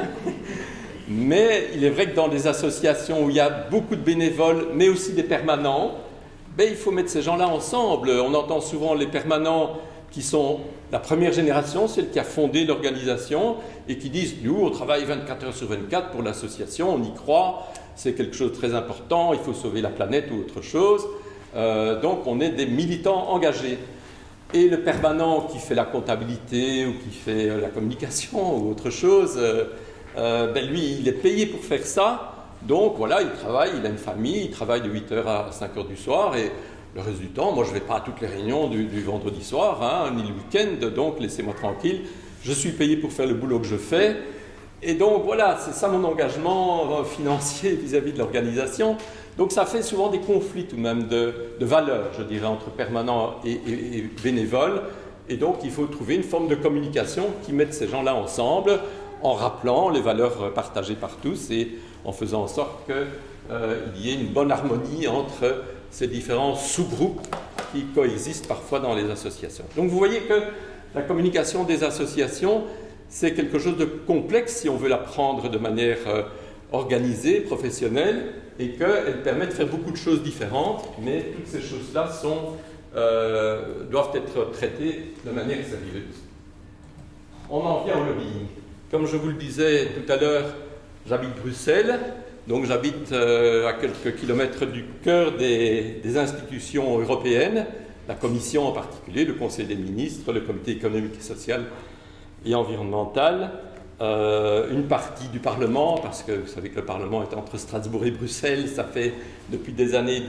Mais il est vrai que dans des associations où il y a beaucoup de bénévoles, mais aussi des permanents, il faut mettre ces gens-là ensemble. On entend souvent les permanents qui sont la première génération, celle qui a fondé l'organisation, et qui disent « Nous, on travaille 24 heures sur 24 pour l'association, on y croit, c'est quelque chose de très important, il faut sauver la planète ou autre chose. » Donc on est des militants engagés. Et le permanent qui fait la comptabilité ou qui fait la communication ou autre chose, lui, il est payé pour faire ça. Donc voilà, il travaille, il a une famille, il travaille de 8h à 5h du soir. Et le reste du temps, moi je ne vais pas à toutes les réunions du vendredi soir, ni le week-end, donc laissez-moi tranquille. Je suis payé pour faire le boulot que je fais. Et donc voilà, c'est ça mon engagement financier vis-à-vis de l'organisation. Donc ça fait souvent des conflits tout de même de valeurs, je dirais, entre permanents et bénévoles. Et donc il faut trouver une forme de communication qui mette ces gens-là ensemble en rappelant les valeurs partagées par tous et en faisant en sorte qu'il y ait une bonne harmonie entre ces différents sous-groupes qui coexistent parfois dans les associations. Donc vous voyez que la communication des associations, c'est quelque chose de complexe si on veut la prendre de manière organisée, professionnelle, et qu'elle permet de faire beaucoup de choses différentes, mais toutes ces choses-là doivent être traitées de manière sérieuse. On en vient au lobbying. Comme je vous le disais tout à l'heure, j'habite Bruxelles, donc j'habite à quelques kilomètres du cœur des institutions européennes, la Commission en particulier, le Conseil des ministres, le Comité économique et social et environnemental, une partie du Parlement, parce que vous savez que le Parlement est entre Strasbourg et Bruxelles, ça fait depuis des années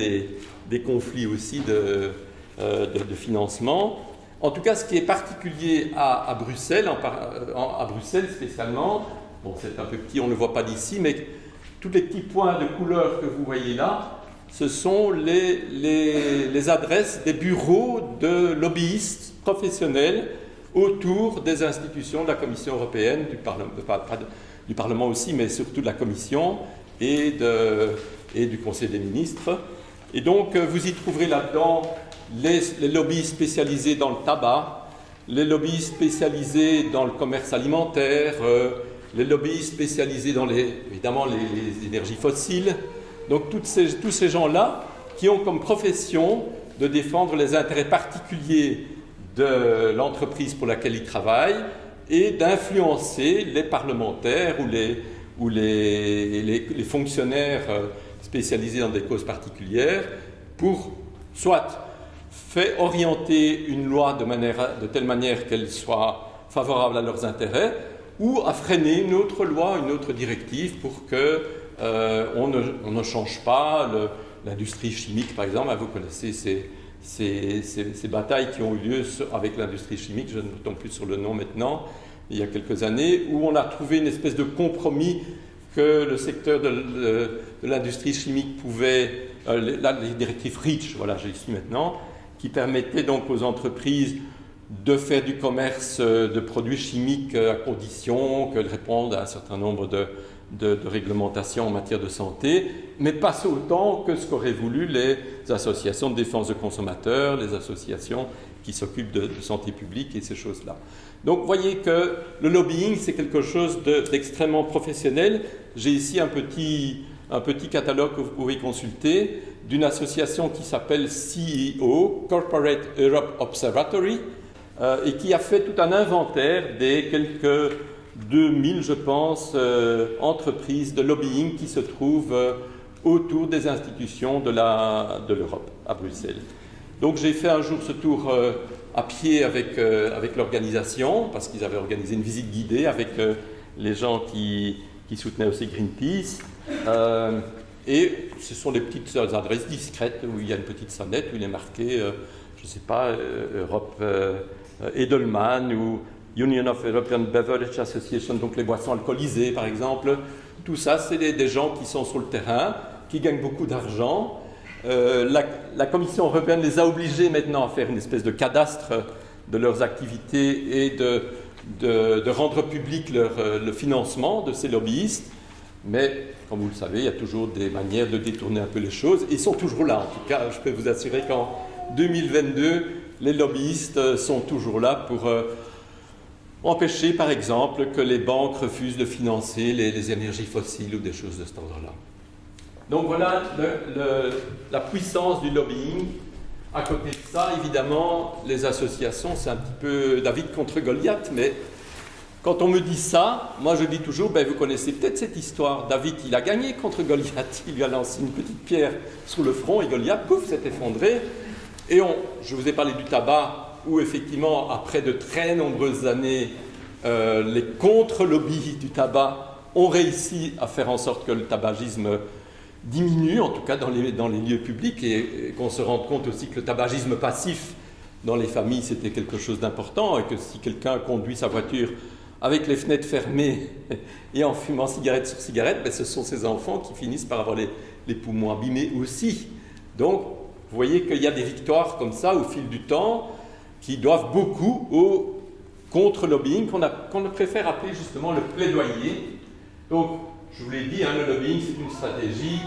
des conflits aussi de financement. En tout cas, ce qui est particulier à Bruxelles, à Bruxelles spécialement, bon, c'est un peu petit, on ne le voit pas d'ici, mais tous les petits points de couleur que vous voyez là, ce sont les adresses des bureaux de lobbyistes professionnels autour des institutions de la Commission européenne, du Parlement aussi, mais surtout de la Commission et du Conseil des ministres. Et donc, vous y trouverez là-dedans les lobbies spécialisés dans le tabac, les lobbies spécialisés dans le commerce alimentaire, les lobbies spécialisés dans évidemment les énergies fossiles. Donc tous ces gens-là qui ont comme profession de défendre les intérêts particuliers de l'entreprise pour laquelle ils travaillent et d'influencer les parlementaires ou les fonctionnaires spécialisés dans des causes particulières pour soit faire orienter une loi de telle manière qu'elle soit favorable à leurs intérêts ou à freiner une autre loi, une autre directive pour que on ne change pas l'industrie chimique, par exemple. Vous connaissez ces batailles qui ont eu lieu avec l'industrie chimique, je ne tombe plus sur le nom maintenant, il y a quelques années, où on a trouvé une espèce de compromis que le secteur de l'industrie chimique pouvait, les directives REACH, voilà, j'y suis maintenant, qui permettaient donc aux entreprises de faire du commerce de produits chimiques à condition qu'elles répondent à un certain nombre de réglementations en matière de santé, mais pas autant que ce qu'auraient voulu les associations de défense de consommateurs, les associations qui s'occupent de santé publique et ces choses-là. Donc, vous voyez que le lobbying, c'est quelque chose d'extrêmement professionnel. J'ai ici un petit catalogue que vous pouvez consulter d'une association qui s'appelle CEO, Corporate Europe Observatory, et qui a fait tout un inventaire des quelques 2000, je pense, entreprises de lobbying qui se trouvent autour des institutions de l'Europe, à Bruxelles. Donc j'ai fait un jour ce tour à pied avec l'organisation, parce qu'ils avaient organisé une visite guidée avec les gens qui soutenaient aussi Greenpeace. Et ce sont des petites adresses discrètes où il y a une petite sonnette où il est marqué, je ne sais pas, Europe Edelman ou Union of European Beverage Association, donc les boissons alcoolisées par exemple. Tout ça, c'est des gens qui sont sur le terrain, qui gagnent beaucoup d'argent. La Commission européenne les a obligés maintenant à faire une espèce de cadastre de leurs activités et de rendre public le financement de ces lobbyistes. Mais, comme vous le savez, il y a toujours des manières de détourner un peu les choses. Ils sont toujours là, en tout cas. Je peux vous assurer qu'en 2022, les lobbyistes sont toujours là pour empêcher, par exemple, que les banques refusent de financer les énergies fossiles ou des choses de cet ordre-là. Donc voilà la puissance du lobbying. À côté de ça, évidemment, les associations, c'est un petit peu David contre Goliath, mais quand on me dit ça, moi je dis toujours, vous connaissez peut-être cette histoire. David, il a gagné contre Goliath, il lui a lancé une petite pierre sur le front et Goliath, pouf, s'est effondré. Et je vous ai parlé du tabac, où effectivement, après de très nombreuses années, les contre-lobbies du tabac ont réussi à faire en sorte que le tabagisme diminue, en tout cas dans les lieux publics, et qu'on se rende compte aussi que le tabagisme passif dans les familles, c'était quelque chose d'important, et que si quelqu'un conduit sa voiture avec les fenêtres fermées et en fumant cigarette sur cigarette, ce sont ces enfants qui finissent par avoir les poumons abîmés aussi. Donc, vous voyez qu'il y a des victoires comme ça au fil du temps qui doivent beaucoup au contre-lobbying qu'on préfère appeler justement le plaidoyer. Donc, je vous l'ai dit, le lobbying, c'est une stratégie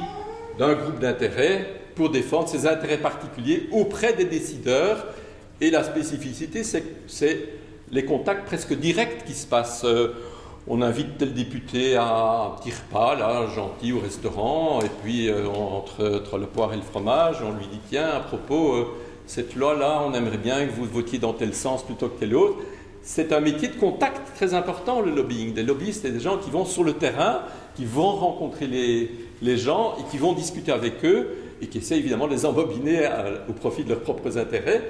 d'un groupe d'intérêts pour défendre ses intérêts particuliers auprès des décideurs. Et la spécificité, c'est les contacts presque directs qui se passent. On invite tel député à un petit repas, là, gentil, au restaurant, et puis entre le poire et le fromage, on lui dit, tiens, à propos, cette loi-là, on aimerait bien que vous votiez dans tel sens plutôt que tel autre. C'est un métier de contact très important, le lobbying. Des lobbyistes, c'est des gens qui vont sur le terrain, qui vont rencontrer les gens et qui vont discuter avec eux et qui essaient évidemment de les embobiner au profit de leurs propres intérêts.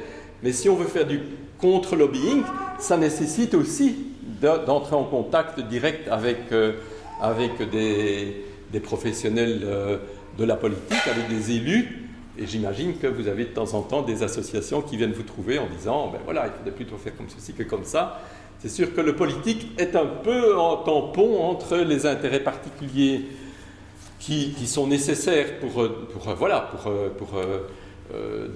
Mais si on veut faire du contre-lobbying, ça nécessite aussi d'entrer en contact direct avec des professionnels de la politique, avec des élus. Et j'imagine que vous avez de temps en temps des associations qui viennent vous trouver en disant voilà, il faudrait plutôt faire comme ceci que comme ça. C'est sûr que le politique est un peu en tampon entre les intérêts particuliers qui sont nécessaires pour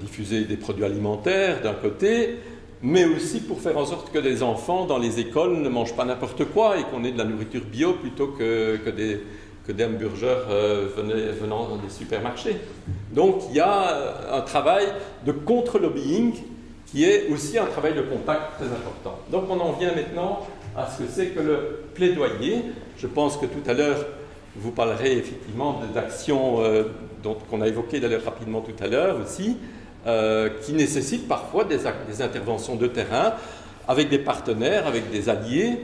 diffuser des produits alimentaires d'un côté, mais aussi pour faire en sorte que les enfants dans les écoles ne mangent pas n'importe quoi et qu'on ait de la nourriture bio plutôt que des hamburgers venant des supermarchés. Donc il y a un travail de contre-lobbying qui est aussi un travail de contact très important. Donc on en vient maintenant à ce que c'est que le plaidoyer. Je pense que tout à l'heure, vous parlerez effectivement d'actions qu'on a évoquées d'ailleurs rapidement tout à l'heure aussi, qui nécessitent parfois des interventions de terrain avec des partenaires, avec des alliés.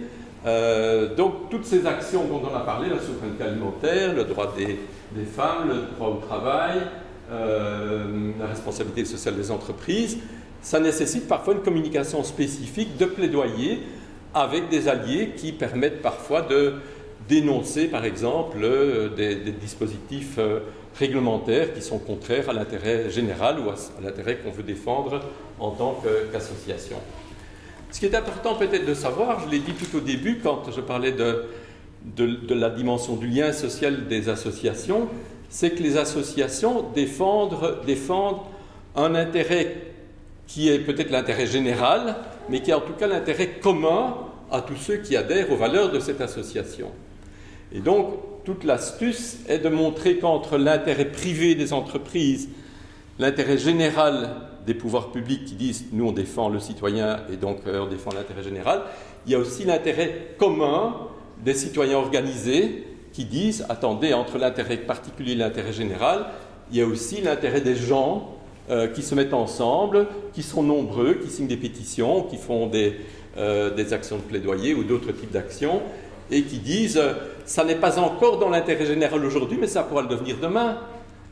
Donc toutes ces actions dont on a parlé, la souveraineté alimentaire, le droit des femmes, le droit au travail, la responsabilité sociale des entreprises, ça nécessite parfois une communication spécifique de plaidoyer avec des alliés qui permettent parfois de dénoncer par exemple des dispositifs réglementaires qui sont contraires à l'intérêt général ou à l'intérêt qu'on veut défendre en tant qu'association. Ce qui est important peut-être de savoir, je l'ai dit tout au début quand je parlais de la dimension du lien social des associations, c'est que les associations défendent un intérêt qui est peut-être l'intérêt général, mais qui est en tout cas l'intérêt commun à tous ceux qui adhèrent aux valeurs de cette association. Et donc, toute l'astuce est de montrer qu'entre l'intérêt privé des entreprises, l'intérêt général des pouvoirs publics qui disent « nous on défend le citoyen et donc on défend l'intérêt général », il y a aussi l'intérêt commun des citoyens organisés qui disent « attendez, entre l'intérêt particulier et l'intérêt général, il y a aussi l'intérêt des gens qui se mettent ensemble, qui sont nombreux, qui signent des pétitions, qui font des actions de plaidoyer ou d'autres types d'actions, et qui disent ça n'est pas encore dans l'intérêt général aujourd'hui, mais ça pourra le devenir demain.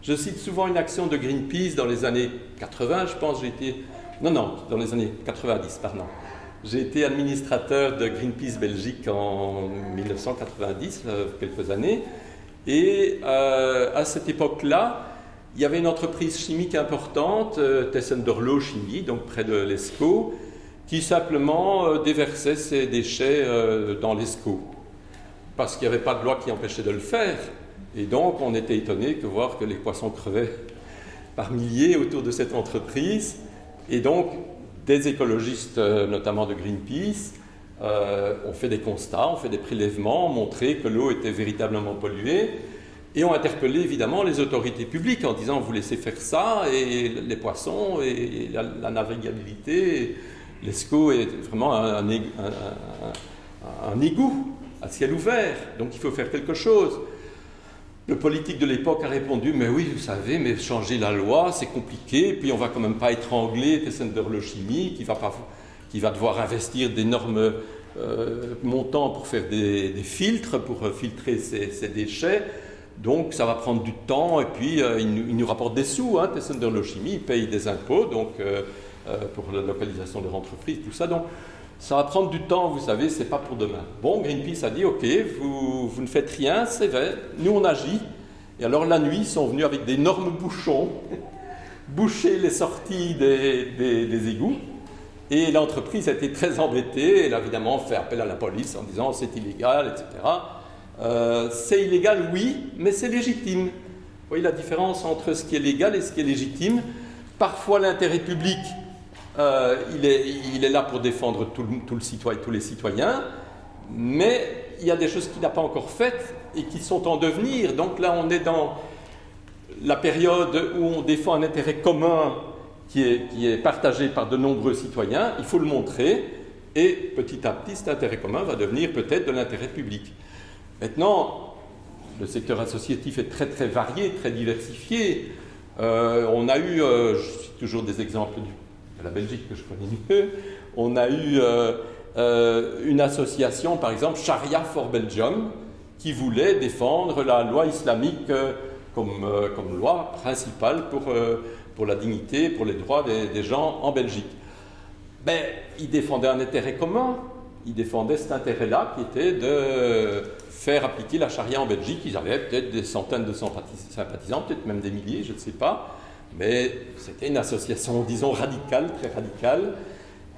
Je cite souvent une action de Greenpeace dans les années 80, je pense, dans les années 90, pardon. J'ai été administrateur de Greenpeace Belgique en 1990, quelques années, et à cette époque-là, il y avait une entreprise chimique importante, Tessenderlo Chimie, donc près de l'Escaut, qui simplement déversait ses déchets dans l'Escaut, parce qu'il n'y avait pas de loi qui empêchait de le faire. Et donc, on était étonné de voir que les poissons crevaient par milliers autour de cette entreprise. Et donc, des écologistes, notamment de Greenpeace, ont fait des constats, ont fait des prélèvements, ont montré que l'eau était véritablement polluée et ont interpellé évidemment les autorités publiques en disant vous laissez faire ça et les poissons et la navigabilité, l'Escaut est vraiment un égout à ciel ouvert, donc il faut faire quelque chose. Le politique de l'époque a répondu mais oui, vous savez, mais changer la loi, c'est compliqué, puis on va quand même pas étrangler Tessenderlo Chimie qui va devoir investir d'énormes montants pour faire des filtres, pour filtrer ces déchets. Donc ça va prendre du temps et puis il nous rapporte des sous. Tessenderlo Chimie, il paye des impôts donc, pour la localisation de l'entreprise, tout ça. Donc ça va prendre du temps, vous savez, c'est pas pour demain. Bon, Greenpeace a dit, ok, vous ne faites rien, c'est vrai, nous on agit. Et alors la nuit, ils sont venus avec d'énormes bouchons, boucher les sorties des égouts. Et l'entreprise a été très embêtée, elle a évidemment fait appel à la police en disant c'est illégal, etc. C'est illégal, oui, mais c'est légitime. Vous voyez la différence entre ce qui est légal et ce qui est légitime. Parfois l'intérêt public, il est là pour défendre tous les citoyens, mais il y a des choses qu'il n'a pas encore faites et qui sont en devenir. Donc là, on est dans la période où on défend un intérêt commun qui est partagé par de nombreux citoyens. Il faut le montrer et petit à petit, cet intérêt commun va devenir peut-être de l'intérêt public. Maintenant, le secteur associatif est très très varié, très diversifié. On a eu, je cite toujours des exemples de la Belgique que je connais mieux, on a eu une association, par exemple, Sharia for Belgium, qui voulait défendre la loi islamique comme loi principale pour la dignité, pour les droits des gens en Belgique. Ben, ils défendaient un intérêt commun, ils défendaient cet intérêt-là qui était de faire appliquer la charia en Belgique. Ils avaient peut-être des centaines de sympathisants, peut-être même des milliers, je ne sais pas. Mais c'était une association, disons, radicale, très radicale,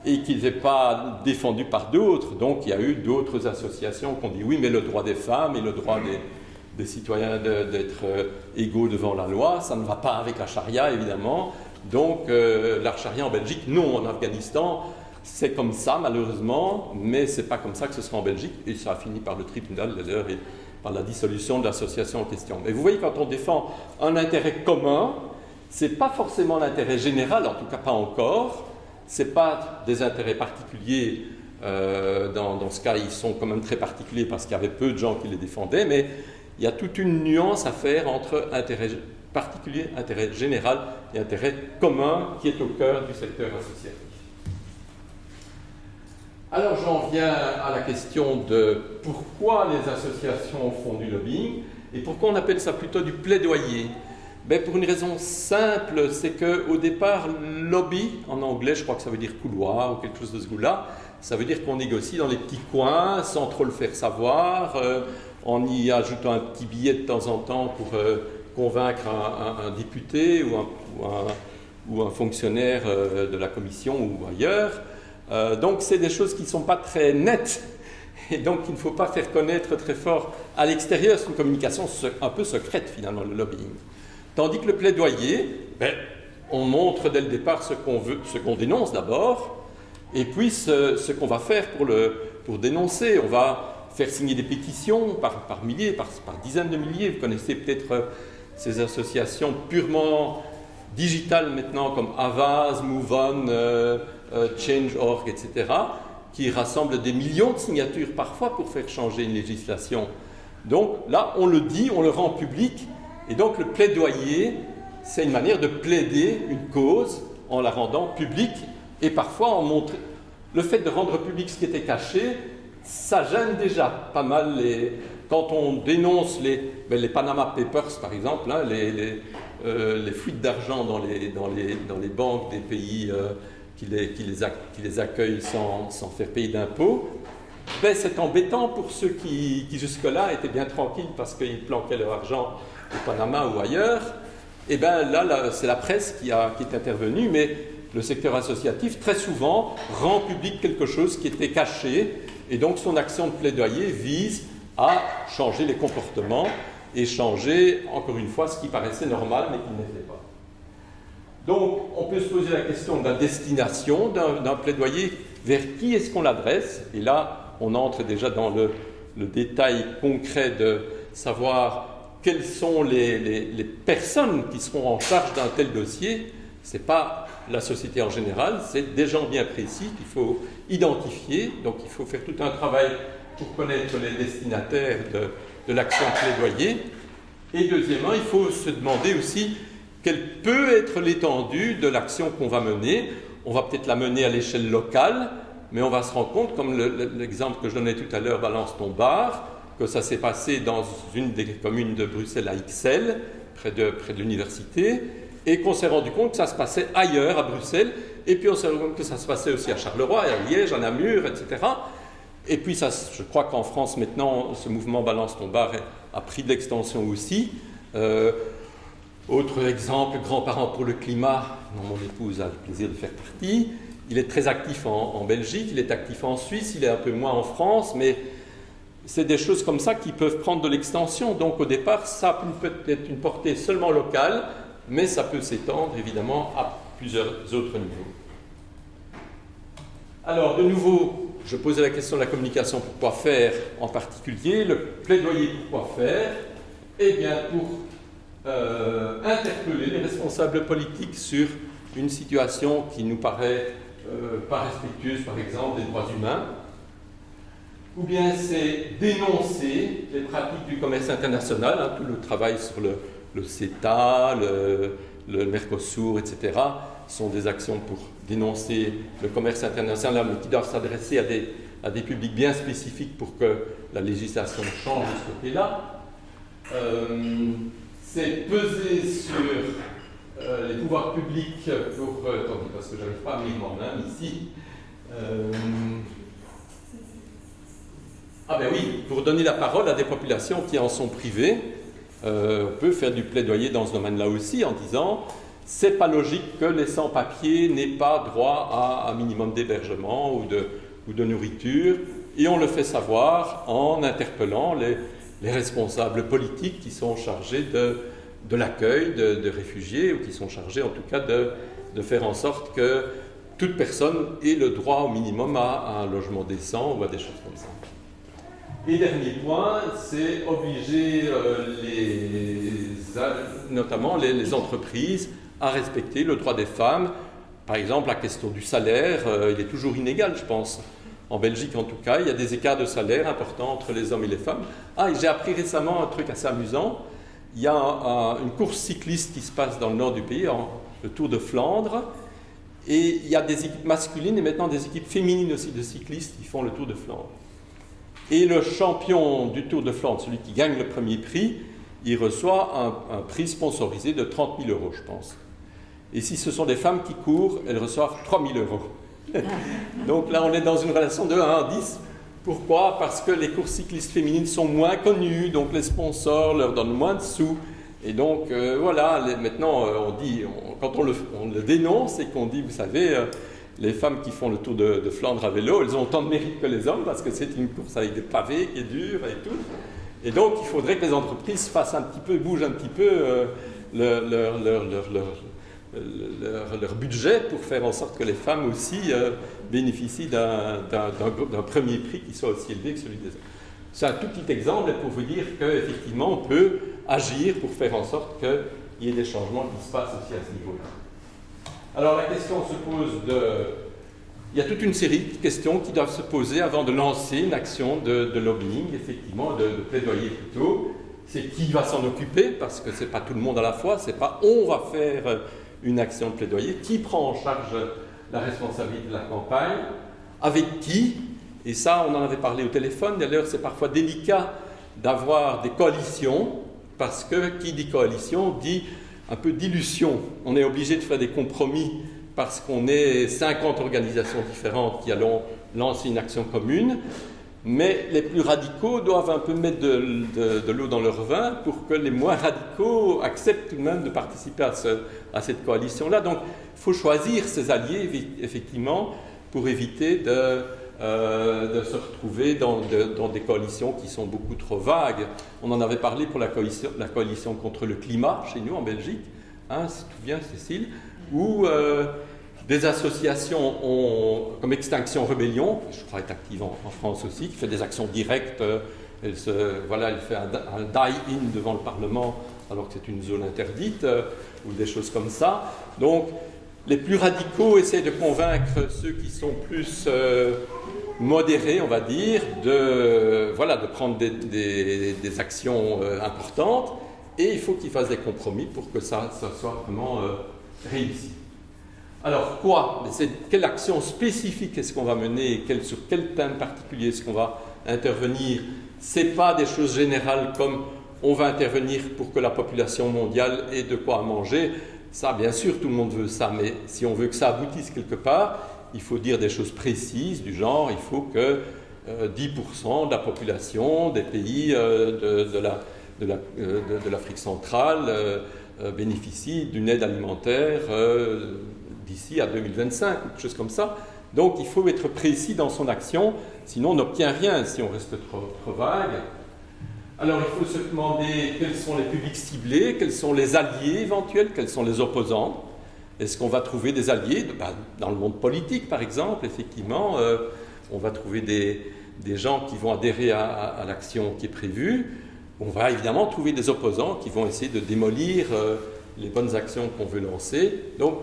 et qui n'était pas défendue par d'autres. Donc il y a eu d'autres associations qui ont dit oui, mais le droit des femmes et le droit des citoyens d'être égaux devant la loi, ça ne va pas avec la charia, évidemment. Donc la charia en Belgique, non, en Afghanistan, c'est comme ça, malheureusement, mais ce n'est pas comme ça que ce sera en Belgique, et ça a fini par le tribunal, d'ailleurs, et par la dissolution de l'association en question. Mais vous voyez, quand on défend un intérêt commun, ce n'est pas forcément l'intérêt général, en tout cas pas encore, ce n'est pas des intérêts particuliers, dans ce cas, ils sont quand même très particuliers parce qu'il y avait peu de gens qui les défendaient, mais il y a toute une nuance à faire entre intérêt particulier, intérêt général et intérêt commun qui est au cœur du secteur associatif. Alors j'en viens à la question de pourquoi les associations font du lobbying et pourquoi on appelle ça plutôt du plaidoyer. Ben pour une raison simple, c'est qu'au départ, lobby, en anglais, je crois que ça veut dire couloir ou quelque chose de ce goût-là, ça veut dire qu'on négocie dans les petits coins sans trop le faire savoir, en y ajoutant un petit billet de temps en temps pour convaincre un député ou un fonctionnaire de la commission ou ailleurs. Donc c'est des choses qui ne sont pas très nettes et donc il ne faut pas faire connaître très fort à l'extérieur. C'est une communication un peu secrète finalement, le lobbying. Tandis que le plaidoyer, on montre dès le départ ce qu'on veut, ce qu'on dénonce d'abord, et puis ce qu'on va faire pour dénoncer. On va faire signer des pétitions par milliers, par dizaines de milliers. Vous connaissez peut-être ces associations purement digitales maintenant comme Avaz, MoveOn, Change.org, etc., qui rassemblent des millions de signatures parfois pour faire changer une législation. Donc là, on le dit, on le rend public, et donc le plaidoyer c'est une manière de plaider une cause en la rendant publique et parfois en montrer. Le fait de rendre public ce qui était caché, ça gêne déjà pas mal quand on dénonce les Panama Papers, par exemple, hein, les fuites d'argent dans les banques des pays qui les accueillent sans faire payer d'impôts. Ben, c'est embêtant pour ceux qui jusque-là étaient bien tranquilles parce qu'ils planquaient leur argent au Panama ou ailleurs. Et bien là, c'est la presse qui est intervenue, mais le secteur associatif, très souvent, rend public quelque chose qui était caché, et donc son action de plaidoyer vise à changer les comportements et changer, encore une fois, ce qui paraissait normal, mais qui n'était pas. Donc, on peut se poser la question de la destination d'un plaidoyer, vers qui est-ce qu'on l'adresse, et là, on entre déjà dans le détail concret de savoir quelles sont les personnes qui seront en charge d'un tel dossier. Ce n'est pas la société en général, c'est des gens bien précis qu'il faut identifier. Donc il faut faire tout un travail pour connaître les destinataires de l'action plaidoyer. Et deuxièmement, il faut se demander aussi quelle peut être l'étendue de l'action qu'on va mener. On va peut-être la mener à l'échelle locale, mais on va se rendre compte, comme l'exemple que je donnais tout à l'heure, Valence-Tombard, que ça s'est passé dans une des communes de Bruxelles à Ixelles, près de l'université, et qu'on s'est rendu compte que ça se passait ailleurs à Bruxelles, et puis on s'est rendu compte que ça se passait aussi à Charleroi, à Liège, à Namur, etc. Et puis ça, je crois qu'en France maintenant, ce mouvement Valence-Tombard a pris de l'extension aussi. Autre exemple, Grands-parents pour le climat, dont mon épouse a le plaisir de faire partie. Il est très actif en Belgique, il est actif en Suisse, il est un peu moins en France, mais c'est des choses comme ça qui peuvent prendre de l'extension. Donc au départ, ça peut être une portée seulement locale, mais ça peut s'étendre évidemment à plusieurs autres niveaux. Alors de nouveau, je posais la question de la communication, pourquoi faire en particulier, le plaidoyer pourquoi faire, eh bien pour interpeller les responsables politiques sur une situation qui nous paraît pas respectueuse, par exemple, des droits humains, ou bien c'est dénoncer les pratiques du commerce international, hein, tout le travail sur le CETA, le Mercosur, etc., sont des actions pour dénoncer le commerce international, mais qui doivent s'adresser à des publics bien spécifiques pour que la législation change de ce côté-là. C'est peser sur les pouvoirs publics pour... attendez, parce que je n'arrive pas à lire moi-même ici. Ah ben oui, pour donner la parole à des populations qui en sont privées, on peut faire du plaidoyer dans ce domaine-là aussi en disant c'est pas logique que les sans-papiers n'aient pas droit à un minimum d'hébergement ou de nourriture, et on le fait savoir en interpellant les responsables politiques qui sont chargés de l'accueil de réfugiés, ou qui sont chargés en tout cas de faire en sorte que toute personne ait le droit au minimum à un logement décent ou à des choses comme ça. Et dernier point, c'est obliger notamment les entreprises à respecter le droit des femmes. Par exemple, la question du salaire, il est toujours inégal, je pense. En Belgique, en tout cas, il y a des écarts de salaire importants entre les hommes et les femmes. Ah, et j'ai appris récemment un truc assez amusant. Il y a une course cycliste qui se passe dans le nord du pays, le Tour de Flandre. Et il y a des équipes masculines et maintenant des équipes féminines aussi de cyclistes qui font le Tour de Flandre. Et le champion du Tour de Flandre, celui qui gagne le premier prix, il reçoit un prix sponsorisé de 30 000 €, je pense. Et si ce sont des femmes qui courent, elles reçoivent 3 000 €. Donc là, on est dans une relation de 1 à 10. Pourquoi ? Parce que les courses cyclistes féminines sont moins connues, donc les sponsors leur donnent moins de sous. Et donc, voilà, maintenant, quand on le dénonce et qu'on dit, vous savez, les femmes qui font le Tour de Flandre à vélo, elles ont autant de mérite que les hommes, parce que c'est une course avec des pavés qui est dure et tout. Et donc, il faudrait que les entreprises fassent un petit peu, bougent un petit peu leur budget pour faire en sorte que les femmes aussi bénéficient d'un premier prix qui soit aussi élevé que celui des hommes. C'est un tout petit exemple pour vous dire qu'effectivement, on peut agir pour faire en sorte qu'il y ait des changements qui se passent aussi à ce niveau-là. Alors la question se pose il y a toute une série de questions qui doivent se poser avant de lancer une action de lobbying, effectivement, de plaidoyer plutôt. c'est qui va s'en occuper, parce que c'est pas tout le monde à la fois, c'est pas on va faire une action de plaidoyer, qui prend en charge la responsabilité de la campagne, avec qui, et ça on en avait parlé au téléphone, d'ailleurs c'est parfois délicat d'avoir des coalitions, parce que qui dit coalition dit un peu dilution. On est obligé de faire des compromis parce qu'on est 50 organisations différentes qui allons lancer une action commune, mais les plus radicaux doivent un peu mettre de l'eau dans leur vin pour que les moins radicaux acceptent tout de même de participer à cette coalition-là. Donc il faut choisir ses alliés, effectivement, pour éviter de se retrouver dans des coalitions qui sont beaucoup trop vagues. On en avait parlé pour la coalition contre le climat chez nous en Belgique, hein, si tu te souviens Cécile, où des associations comme Extinction Rebellion, je crois est active en France aussi, qui fait des actions directes, elle fait un die-in devant le Parlement alors que c'est une zone interdite, ou des choses comme ça. Donc les plus radicaux essaient de convaincre ceux qui sont plus modérés, on va dire, de prendre des actions importantes, et il faut qu'ils fassent des compromis pour que ça soit vraiment réussi. Alors quoi? Quelle action spécifique est-ce qu'on va mener? Sur quel thème particulier est-ce qu'on va intervenir? Ce n'est pas des choses générales comme on va intervenir pour que la population mondiale ait de quoi manger. Ça, bien sûr, tout le monde veut ça, mais si on veut que ça aboutisse quelque part, il faut dire des choses précises du genre, il faut que 10% de la population des pays de l'Afrique centrale bénéficie d'une aide alimentaire d'ici à 2025, ou quelque chose comme ça. Donc il faut être précis dans son action, sinon on n'obtient rien si on reste trop vague. Alors il faut se demander quels sont les publics ciblés, quels sont les alliés éventuels, quels sont les opposants. Est-ce qu'on va trouver des alliés dans le monde politique, par exemple, effectivement, on va trouver des gens qui vont adhérer à l'action qui est prévue. On va évidemment trouver des opposants qui vont essayer de démolir les bonnes actions qu'on veut lancer. Donc,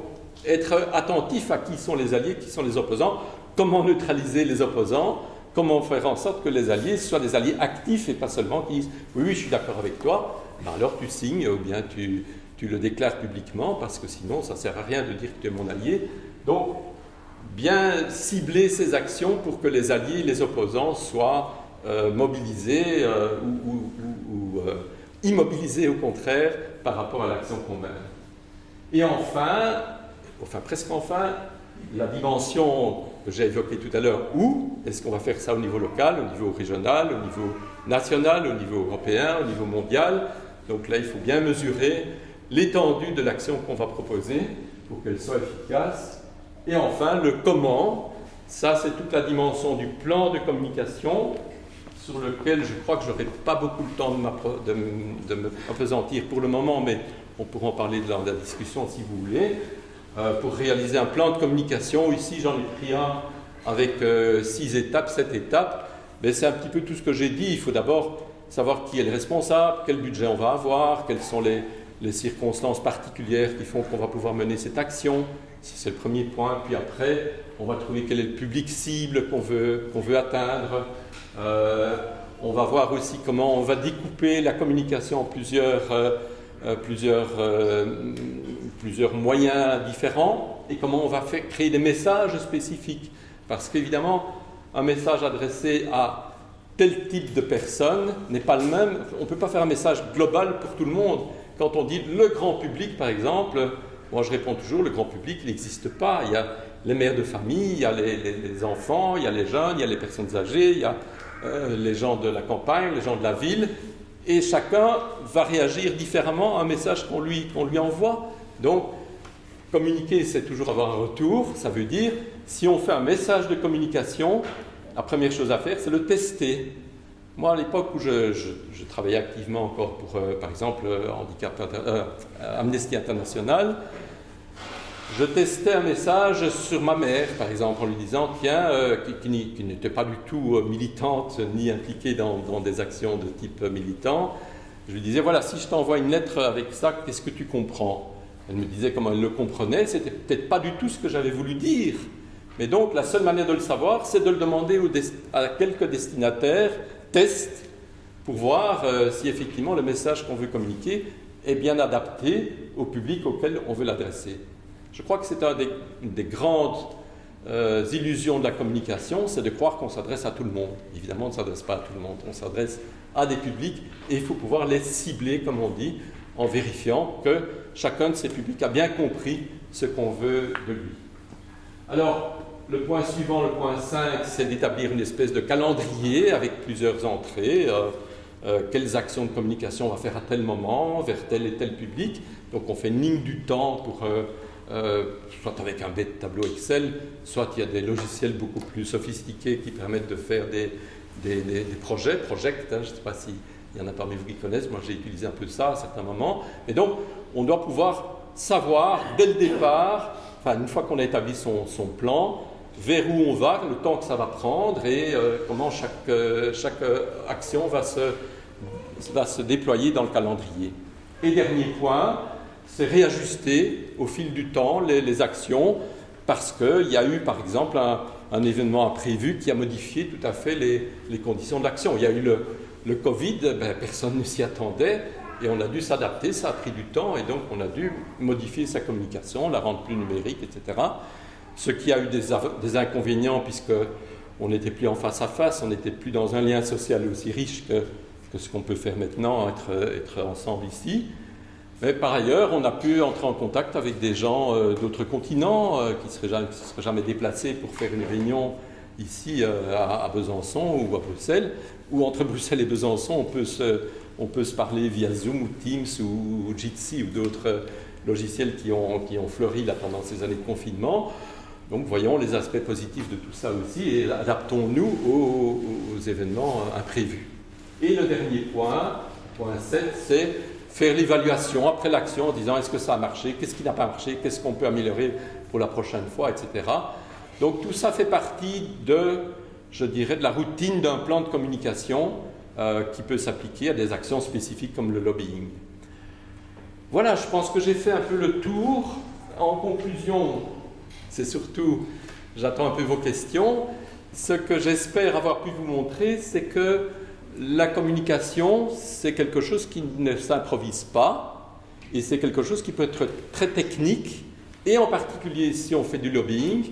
être attentif à qui sont les alliés, qui sont les opposants, comment neutraliser les opposants, comment faire en sorte que les alliés soient des alliés actifs et pas seulement qui disent « oui, je suis d'accord avec toi », alors tu signes ou bien tu le déclares publiquement, parce que sinon ça ne sert à rien de dire que tu es mon allié. Donc, bien cibler ces actions pour que les alliés et les opposants soient mobilisés ou immobilisés au contraire par rapport à l'action qu'on mène. Et enfin, presque enfin, la dimension que j'ai évoquée tout à l'heure, où est-ce qu'on va faire ça au niveau local, au niveau régional, au niveau national, au niveau européen, au niveau mondial. Donc là, il faut bien mesurer l'étendue de l'action qu'on va proposer pour qu'elle soit efficace. Et enfin, le comment, ça c'est toute la dimension du plan de communication sur lequel je crois que je n'aurai pas beaucoup de temps de me appesantir pour le moment, mais on pourra en parler dans la discussion si vous voulez. Pour réaliser un plan de communication, ici j'en ai pris un avec 6 étapes, 7 étapes. Mais c'est un petit peu tout ce que j'ai dit. Il faut d'abord savoir qui est le responsable, quel budget on va avoir, quelles sont les circonstances particulières qui font qu'on va pouvoir mener cette action. Si c'est le premier point, puis après, on va trouver quel est le public cible qu'on veut atteindre. On va voir aussi comment on va découper la communication en plusieurs moyens différents et comment on va créer des messages spécifiques. Parce qu'évidemment, un message adressé à tel type de personne n'est pas le même. On ne peut pas faire un message global pour tout le monde. Quand on dit le grand public, par exemple, moi je réponds toujours, le grand public, il n'existe pas. Il y a les mères de famille, il y a les enfants, il y a les jeunes, il y a les personnes âgées, il y a les gens de la campagne, les gens de la ville. Et chacun va réagir différemment à un message qu'on lui envoie. Donc, communiquer, c'est toujours avoir un retour. Ça veut dire, si on fait un message de communication, la première chose à faire, c'est le tester. Moi, à l'époque où je travaillais activement encore pour, par exemple, Amnesty International, je testais un message sur ma mère, par exemple, en lui disant, tiens, qui n'était pas du tout militante ni impliquée dans des actions de type militant, je lui disais, voilà, si je t'envoie une lettre avec ça, qu'est-ce que tu comprends? Elle me disait comment elle le comprenait, c'était peut-être pas du tout ce que j'avais voulu dire. Mais donc, la seule manière de le savoir, c'est de le demander à quelques destinataires, test, pour voir si effectivement le message qu'on veut communiquer est bien adapté au public auquel on veut l'adresser. Je crois que c'est une des grandes illusions de la communication, c'est de croire qu'on s'adresse à tout le monde. Évidemment, on ne s'adresse pas à tout le monde, on s'adresse à des publics et il faut pouvoir les cibler, comme on dit, en vérifiant que chacun de ces publics a bien compris ce qu'on veut de lui. Alors, le point suivant, le point 5, c'est d'établir une espèce de calendrier avec plusieurs entrées. Quelles actions de communication on va faire à tel moment, vers tel et tel public. Donc on fait une ligne du temps pour, soit avec un bête tableau Excel, soit il y a des logiciels beaucoup plus sophistiqués qui permettent de faire des projects. Je ne sais pas s'il y en a parmi vous qui connaissent, moi j'ai utilisé un peu de ça à certains moments. Et donc on doit pouvoir savoir dès le départ, une fois qu'on a établi son plan, vers où on va, le temps que ça va prendre et comment chaque action va se déployer dans le calendrier. Et dernier point, c'est réajuster au fil du temps les actions parce qu'il y a eu par exemple un événement imprévu qui a modifié tout à fait les conditions de l'action. Il y a eu le Covid, personne ne s'y attendait et on a dû s'adapter, ça a pris du temps et donc on a dû modifier sa communication, la rendre plus numérique, etc. Ce qui a eu des inconvénients puisqu'on n'était plus en face à face, on n'était plus dans un lien social aussi riche que ce qu'on peut faire maintenant, être ensemble ici. Mais par ailleurs, on a pu entrer en contact avec des gens d'autres continents qui ne seraient jamais déplacés pour faire une réunion ici à Besançon ou à Bruxelles, ou entre Bruxelles et Besançon, on peut se parler via Zoom ou Teams ou Jitsi ou d'autres logiciels qui ont fleuri là, pendant ces années de confinement. Donc voyons les aspects positifs de tout ça aussi et adaptons-nous aux événements imprévus. Et le dernier point, point 7, c'est faire l'évaluation après l'action en disant est-ce que ça a marché, qu'est-ce qui n'a pas marché, qu'est-ce qu'on peut améliorer pour la prochaine fois, etc. Donc tout ça fait partie de la routine d'un plan de communication qui peut s'appliquer à des actions spécifiques comme le lobbying. Voilà, je pense que j'ai fait un peu le tour. En conclusion, c'est surtout, j'attends un peu vos questions. Ce que j'espère avoir pu vous montrer, c'est que la communication, c'est quelque chose qui ne s'improvise pas et c'est quelque chose qui peut être très technique et en particulier si on fait du lobbying,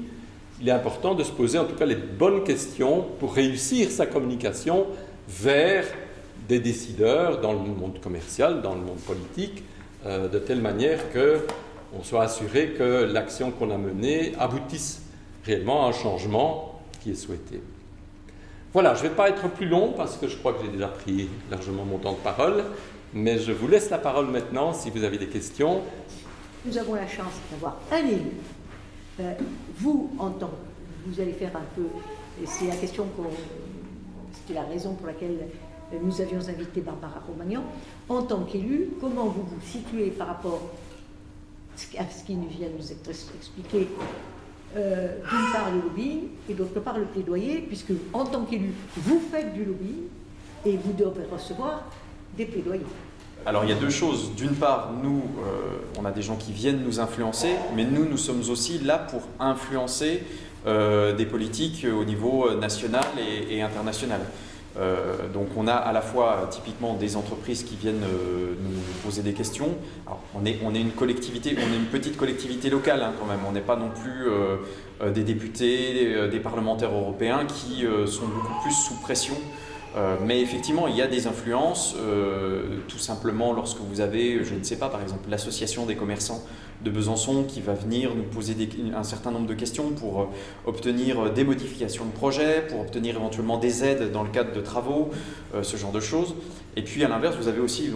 il est important de se poser en tout cas les bonnes questions pour réussir sa communication vers des décideurs dans le monde commercial, dans le monde politique, de telle manière qu'on soit assuré que l'action qu'on a menée aboutisse réellement à un changement qui est souhaité. Voilà, je ne vais pas être plus long parce que je crois que j'ai déjà pris largement mon temps de parole, mais je vous laisse la parole maintenant si vous avez des questions. Nous avons la chance d'avoir un élu. Vous allez faire un peu, c'est la question c'était la raison pour laquelle nous avions invité Barbara Romagnan. En tant qu'élu, comment vous vous situez par rapport à ce qui vient de nous être expliqué, d'une part le lobbying et d'autre part le plaidoyer, puisque en tant qu'élu, vous faites du lobbying et vous devez recevoir des plaidoyers. Alors il y a deux choses. D'une part, nous, on a des gens qui viennent nous influencer, mais nous sommes aussi là pour influencer des politiques au niveau national et international. Donc on a à la fois typiquement des entreprises qui viennent nous poser des questions. Alors, on est une collectivité, on est une petite collectivité locale quand même. On n'est pas non plus des députés, des parlementaires européens qui sont beaucoup plus sous pression. Mais effectivement, il y a des influences, tout simplement lorsque vous avez, je ne sais pas, par exemple l'association des commerçants de Besançon qui va venir nous poser un certain nombre de questions pour obtenir des modifications de projet, pour obtenir éventuellement des aides dans le cadre de travaux, ce genre de choses. Et puis à l'inverse, vous avez aussi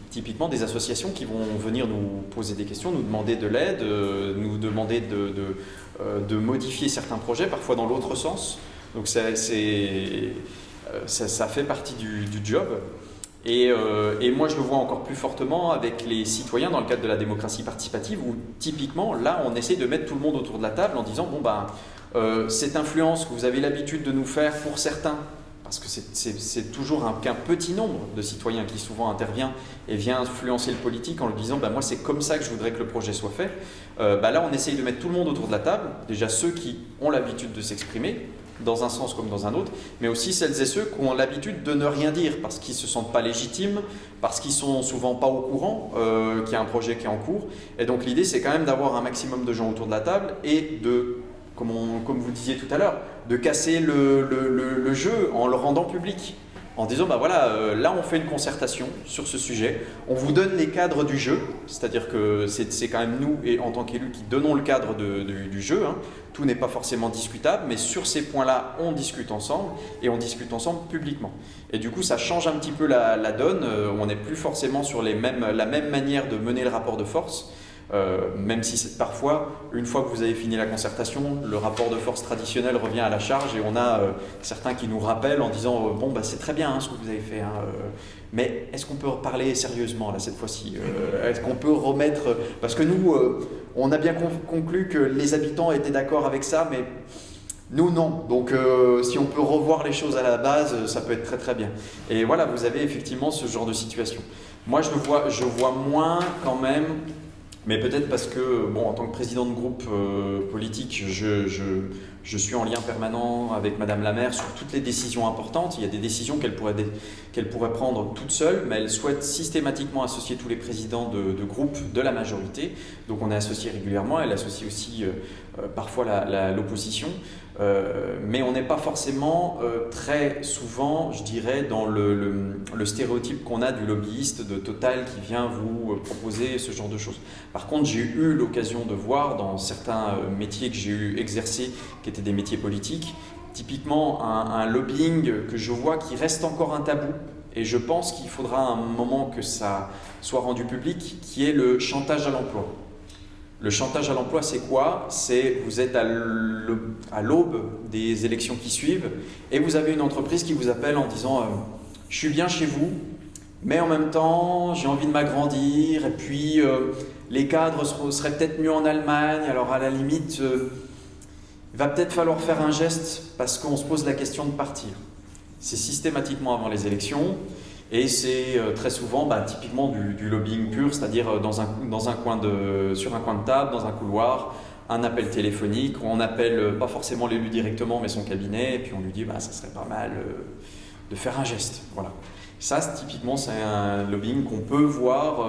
typiquement des associations qui vont venir nous poser des questions, nous demander de l'aide, nous demander de modifier certains projets, parfois dans l'autre sens. Donc ça fait partie du job. Et moi, je le vois encore plus fortement avec les citoyens dans le cadre de la démocratie participative où, typiquement, là, on essaie de mettre tout le monde autour de la table en disant cette influence que vous avez l'habitude de nous faire pour certains, parce que c'est toujours qu'un petit nombre de citoyens qui souvent intervient et vient influencer le politique en lui disant moi, c'est comme ça que je voudrais que le projet soit fait. Là, on essaye de mettre tout le monde autour de la table, déjà ceux qui ont l'habitude de s'exprimer, dans un sens comme dans un autre, mais aussi celles et ceux qui ont l'habitude de ne rien dire parce qu'ils ne se sentent pas légitimes, parce qu'ils sont souvent pas au courant qu'il y a un projet qui est en cours. Et donc l'idée, c'est quand même d'avoir un maximum de gens autour de la table et de, comme vous disiez tout à l'heure, de casser le jeu en le rendant public. En disant, bah voilà, là on fait une concertation sur ce sujet, on vous donne les cadres du jeu, c'est-à-dire que c'est quand même nous, et en tant qu'élus, qui donnons le cadre du jeu, hein. Tout n'est pas forcément discutable, mais sur ces points-là, on discute ensemble, et on discute ensemble publiquement. Et du coup, ça change un petit peu la donne, on n'est plus forcément sur la même manière de mener le rapport de force, même si parfois, une fois que vous avez fini la concertation, le rapport de force traditionnel revient à la charge et on a certains qui nous rappellent en disant bon bah c'est très bien hein, ce que vous avez fait, hein, mais est-ce qu'on peut parler sérieusement là cette fois-ci, est-ce qu'on peut remettre, parce que nous on a bien conclu que les habitants étaient d'accord avec ça, mais nous non, donc si on peut revoir les choses à la base, ça peut être très très bien. Et voilà, vous avez effectivement ce genre de situation. Moi je vois moins quand même. Mais peut-être parce que, bon, en tant que président de groupe politique, je suis en lien permanent avec Madame la maire sur toutes les décisions importantes. Il y a des décisions qu'elle pourrait prendre toute seule, mais elle souhaite systématiquement associer tous les présidents de groupe de la majorité. Donc on est associé régulièrement, elle associe aussi parfois l'opposition. Mais on n'est pas forcément très souvent, je dirais, dans le stéréotype qu'on a du lobbyiste de Total qui vient vous proposer ce genre de choses. Par contre, j'ai eu l'occasion de voir dans certains métiers que j'ai eu exercés, qui étaient des métiers politiques, typiquement un lobbying que je vois qui reste encore un tabou. Et je pense qu'il faudra un moment que ça soit rendu public, qui est le chantage à l'emploi. Le chantage à l'emploi, c'est quoi? C'est vous êtes à l'aube des élections qui suivent et vous avez une entreprise qui vous appelle en disant je suis bien chez vous, mais en même temps j'ai envie de m'agrandir et puis les cadres seraient peut-être mieux en Allemagne, alors à la limite il va peut-être falloir faire un geste parce qu'on se pose la question de partir. C'est systématiquement avant les élections. Et c'est très souvent typiquement du lobbying pur, c'est-à-dire sur un coin de table, dans un couloir, un appel téléphonique, où on appelle pas forcément l'élu directement mais son cabinet, et puis on lui dit ça serait pas mal de faire un geste. Voilà. Ça, typiquement, c'est un lobbying qu'on peut voir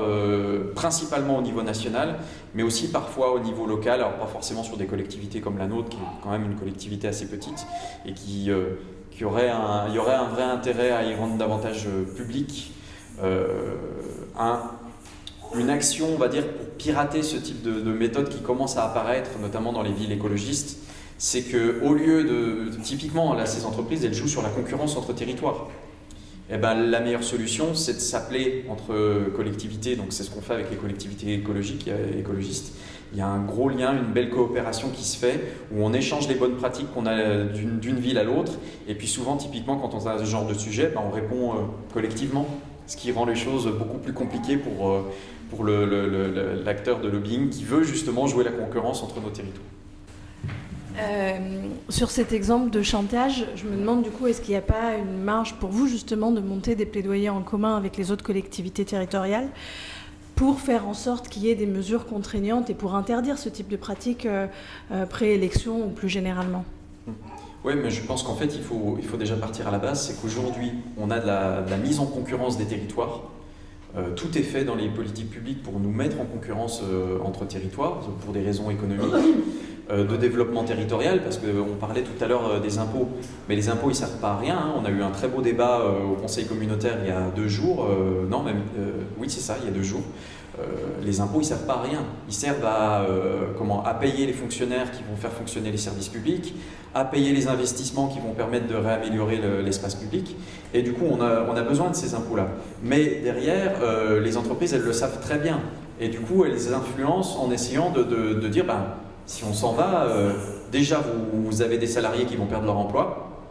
principalement au niveau national, mais aussi parfois au niveau local, alors pas forcément sur des collectivités comme la nôtre, qui est quand même une collectivité assez petite, et il y aurait un vrai intérêt à y rendre davantage public, une action, on va dire, pour pirater ce type de méthode qui commence à apparaître, notamment dans les villes écologistes, c'est qu'au lieu typiquement, là, ces entreprises, elles jouent sur la concurrence entre territoires. Et la meilleure solution, c'est de s'appeler entre collectivités, donc c'est ce qu'on fait avec les collectivités écologiques et écologistes. Il y a un gros lien, une belle coopération qui se fait, où on échange les bonnes pratiques qu'on a d'une ville à l'autre, et puis souvent, typiquement, quand on a ce genre de sujet, on répond collectivement, ce qui rend les choses beaucoup plus compliquées pour l'acteur de lobbying qui veut justement jouer la concurrence entre nos territoires. Sur cet exemple de chantage, je me demande du coup, est-ce qu'il n'y a pas une marge pour vous justement de monter des plaidoyers en commun avec les autres collectivités territoriales pour faire en sorte qu'il y ait des mesures contraignantes et pour interdire ce type de pratiques pré-élection ou plus généralement? Oui, mais je pense qu'en fait, il faut déjà partir à la base, c'est qu'aujourd'hui, on a de la mise en concurrence des territoires. Tout est fait dans les politiques publiques pour nous mettre en concurrence entre territoires, pour des raisons économiques, de développement territorial, parce qu'on parlait tout à l'heure des impôts, mais les impôts ils ne servent pas à rien, hein. On a eu un très beau débat au Conseil communautaire il y a 2 jours, oui c'est ça, il y a 2 jours. Les impôts ils ne servent pas à rien, ils servent à payer les fonctionnaires qui vont faire fonctionner les services publics, à payer les investissements qui vont permettre de réaméliorer l'espace public, et du coup on a besoin de ces impôts-là. Mais derrière, les entreprises elles le savent très bien, et du coup elles les influencent en essayant de dire si on s'en va, déjà vous avez des salariés qui vont perdre leur emploi,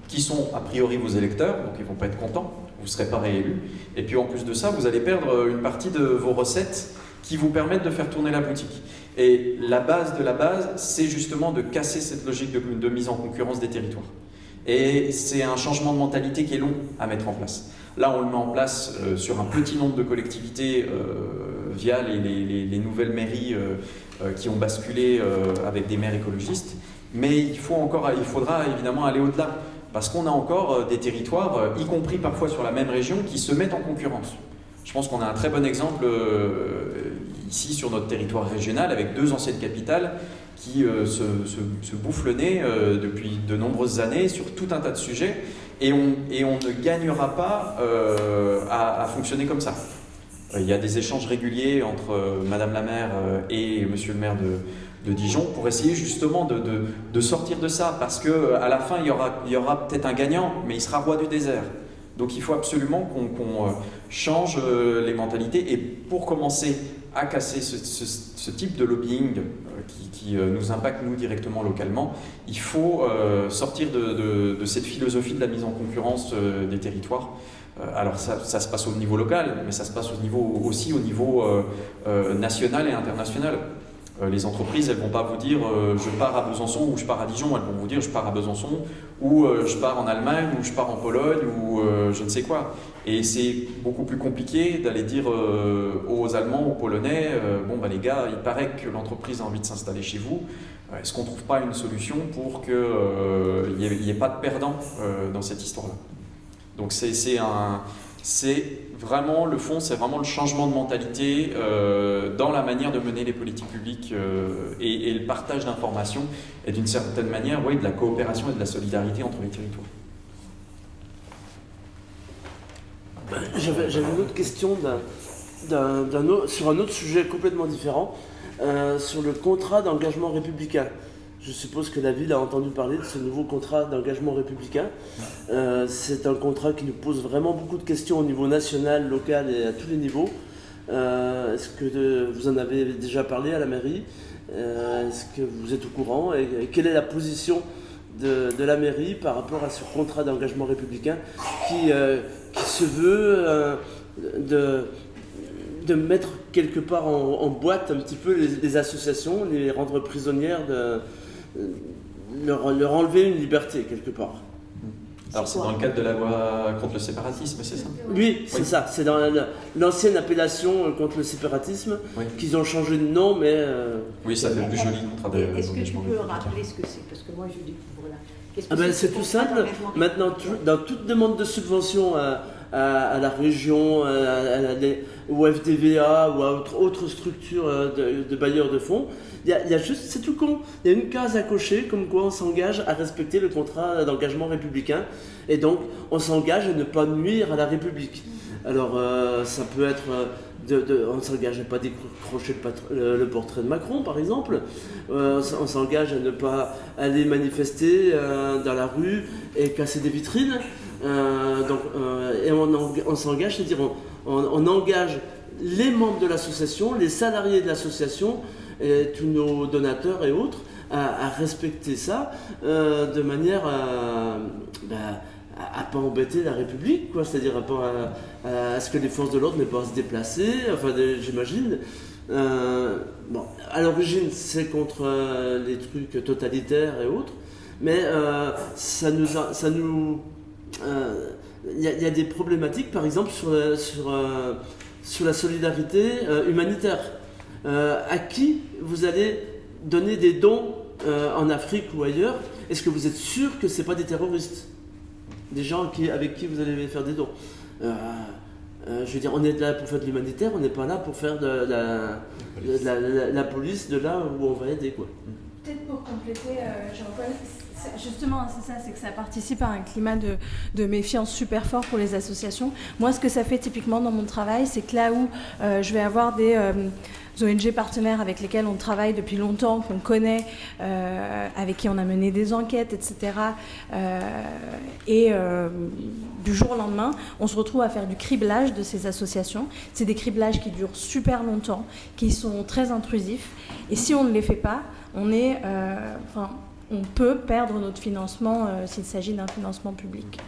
qui sont a priori vos électeurs, donc ils ne vont pas être contents, vous ne serez pas réélus. Et puis en plus de ça, vous allez perdre une partie de vos recettes qui vous permettent de faire tourner la boutique. Et la base de la base, c'est justement de casser cette logique de mise en concurrence des territoires. Et c'est un changement de mentalité qui est long à mettre en place. Là, on le met en place sur un petit nombre de collectivités via les nouvelles mairies qui ont basculé avec des maires écologistes. Mais il faudra évidemment aller au-delà, parce qu'on a encore des territoires, y compris parfois sur la même région, qui se mettent en concurrence. Je pense qu'on a un très bon exemple ici sur notre territoire régional, avec 2 anciennes capitales qui se bouffent le nez depuis de nombreuses années sur tout un tas de sujets, et on ne gagnera pas à fonctionner comme ça. Il y a des échanges réguliers entre Madame la maire et Monsieur le maire de Dijon pour essayer justement de sortir de ça, parce qu'à la fin il y aura peut-être un gagnant, mais il sera roi du désert. Donc il faut absolument qu'on change les mentalités, et pour commencer à casser ce type de lobbying qui nous impacte nous directement localement, il faut sortir de cette philosophie de la mise en concurrence des territoires. Alors ça se passe au niveau local, mais ça se passe aussi au niveau national et international. Les entreprises, elles ne vont pas vous dire je pars à Besançon ou je pars à Dijon, elles vont vous dire je pars à Besançon ou je pars en Allemagne ou je pars en Pologne ou je ne sais quoi. Et c'est beaucoup plus compliqué d'aller dire aux Allemands, aux Polonais bon bah les gars, il paraît que l'entreprise a envie de s'installer chez vous. Est-ce qu'on ne trouve pas une solution pour qu'il n'y ait pas de perdants dans cette histoire-là? Donc c'est vraiment le fond, c'est vraiment le changement de mentalité dans la manière de mener les politiques publiques et le partage d'informations et d'une certaine manière, oui, de la coopération et de la solidarité entre les territoires. J'avais une autre question sur un autre sujet complètement différent, sur le contrat d'engagement républicain. Je suppose que la ville a entendu parler de ce nouveau contrat d'engagement républicain. C'est un contrat qui nous pose vraiment beaucoup de questions au niveau national, local et à tous les niveaux. Est-ce que vous en avez déjà parlé à la mairie? Est-ce que vous êtes au courant? Et quelle est la position de la mairie par rapport à ce contrat d'engagement républicain qui se veut de mettre quelque part en boîte un petit peu les associations, les rendre prisonnières, leur enlever une liberté quelque part. Alors c'est dans le cadre de la loi contre le séparatisme, c'est ça? Oui, c'est ça. C'est dans l'ancienne appellation contre le séparatisme, oui, qu'ils ont changé de nom, mais... Oui, ça fait plus joli contrat d'engagement. Est-ce que tu peux rappeler ce que c'est? Parce que moi je découvre là. Qu'est-ce que c'est tout simple. Maintenant, dans toute demande de subvention à la région, au FDVA ou à autre structure de bailleurs de fonds, il y a juste, c'est tout con, il y a une case à cocher comme quoi on s'engage à respecter le contrat d'engagement républicain, et donc on s'engage à ne pas nuire à la République. Alors ça peut être on s'engage à ne pas décrocher le portrait de Macron par exemple, on s'engage à ne pas aller manifester dans la rue et casser des vitrines, et on s'engage, c'est-à-dire on engage les membres de l'association, les salariés de l'association, et tous nos donateurs et autres à respecter ça de manière à pas embêter la République, quoi. C'est-à-dire à ce que les forces de l'ordre n'aient pas à se déplacer, enfin j'imagine. Bon, à l'origine c'est contre les trucs totalitaires et autres, mais il y a des problématiques, par exemple sur la solidarité humanitaire. À qui vous allez donner des dons en Afrique ou ailleurs? Est-ce que vous êtes sûr que ce n'est pas des terroristes? Des gens avec qui vous allez faire des dons? Je veux dire, on est là pour faire de l'humanitaire, on n'est pas là pour faire de la police de là où on va aider, quoi. Peut-être pour compléter, Jean-Paul, justement, c'est ça, c'est que ça participe à un climat de méfiance super fort pour les associations. Moi, ce que ça fait typiquement dans mon travail, c'est que là où je vais avoir des ONG partenaires avec lesquels on travaille depuis longtemps, qu'on connaît, avec qui on a mené des enquêtes, etc. Du jour au lendemain, on se retrouve à faire du criblage de ces associations. C'est des criblages qui durent super longtemps, qui sont très intrusifs. Et si on ne les fait pas, on peut perdre notre financement s'il s'agit d'un financement public.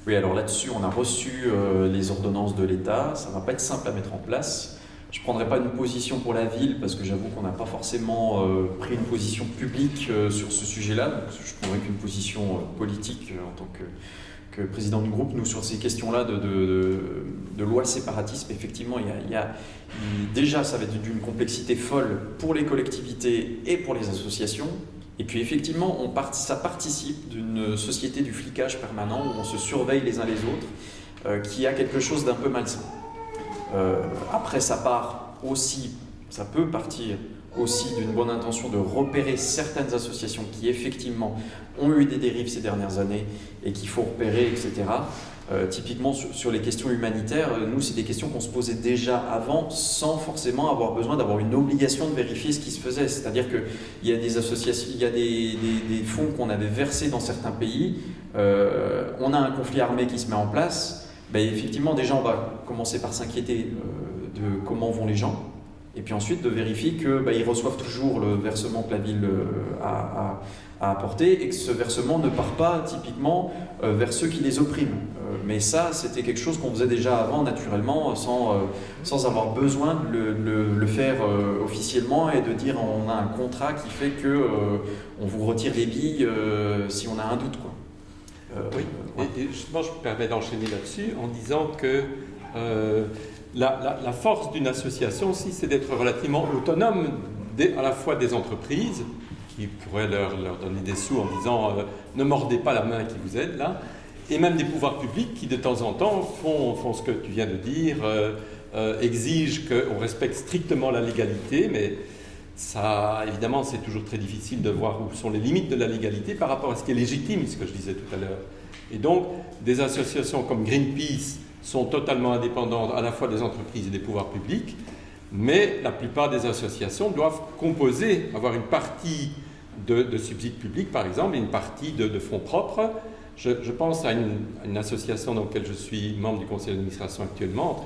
Oui, alors là-dessus, on a reçu les ordonnances de l'État. Ça ne va pas être simple à mettre en place. Je ne prendrai pas une position pour la ville parce que j'avoue qu'on n'a pas forcément pris une position publique sur ce sujet-là. Donc, je ne prendrai qu'une position politique en tant président du groupe, nous, sur ces questions-là de loi séparatisme, effectivement, déjà, ça va être d'une complexité folle pour les collectivités et pour les associations. Et puis, effectivement, ça participe d'une société du flicage permanent où on se surveille les uns les autres, qui a quelque chose d'un peu malsain. Après, ça peut partir aussi d'une bonne intention de repérer certaines associations qui effectivement ont eu des dérives ces dernières années et qu'il faut repérer, etc. Typiquement sur les questions humanitaires, nous c'est des questions qu'on se posait déjà avant sans forcément avoir besoin d'avoir une obligation de vérifier ce qui se faisait. C'est-à-dire qu'il y a des associations, il y a des fonds qu'on avait versés dans certains pays, on a un conflit armé qui se met en place, effectivement déjà on va commencer par s'inquiéter de comment vont les gens. Et puis ensuite de vérifier qu'ils reçoivent toujours le versement que la ville a apporté et que ce versement ne part pas typiquement vers ceux qui les oppriment. Mais ça, c'était quelque chose qu'on faisait déjà avant naturellement sans avoir besoin de le faire officiellement et de dire on a un contrat qui fait qu'on vous retire les billes si on a un doute. Oui, et justement je me permets d'enchaîner là-dessus en disant que la force d'une association aussi, c'est d'être relativement autonome à la fois des entreprises qui pourraient leur donner des sous en disant ne mordez pas la main qui vous aide là, et même des pouvoirs publics qui de temps en temps font ce que tu viens de dire, exigent qu'on respecte strictement la légalité, mais ça, évidemment, c'est toujours très difficile de voir où sont les limites de la légalité par rapport à ce qui est légitime, ce que je disais tout à l'heure. Et donc, des associations comme Greenpeace sont totalement indépendantes à la fois des entreprises et des pouvoirs publics, mais la plupart des associations doivent avoir une partie de subsides publics, par exemple, et une partie de fonds propres. Je pense à une association dans laquelle je suis membre du conseil d'administration actuellement, entre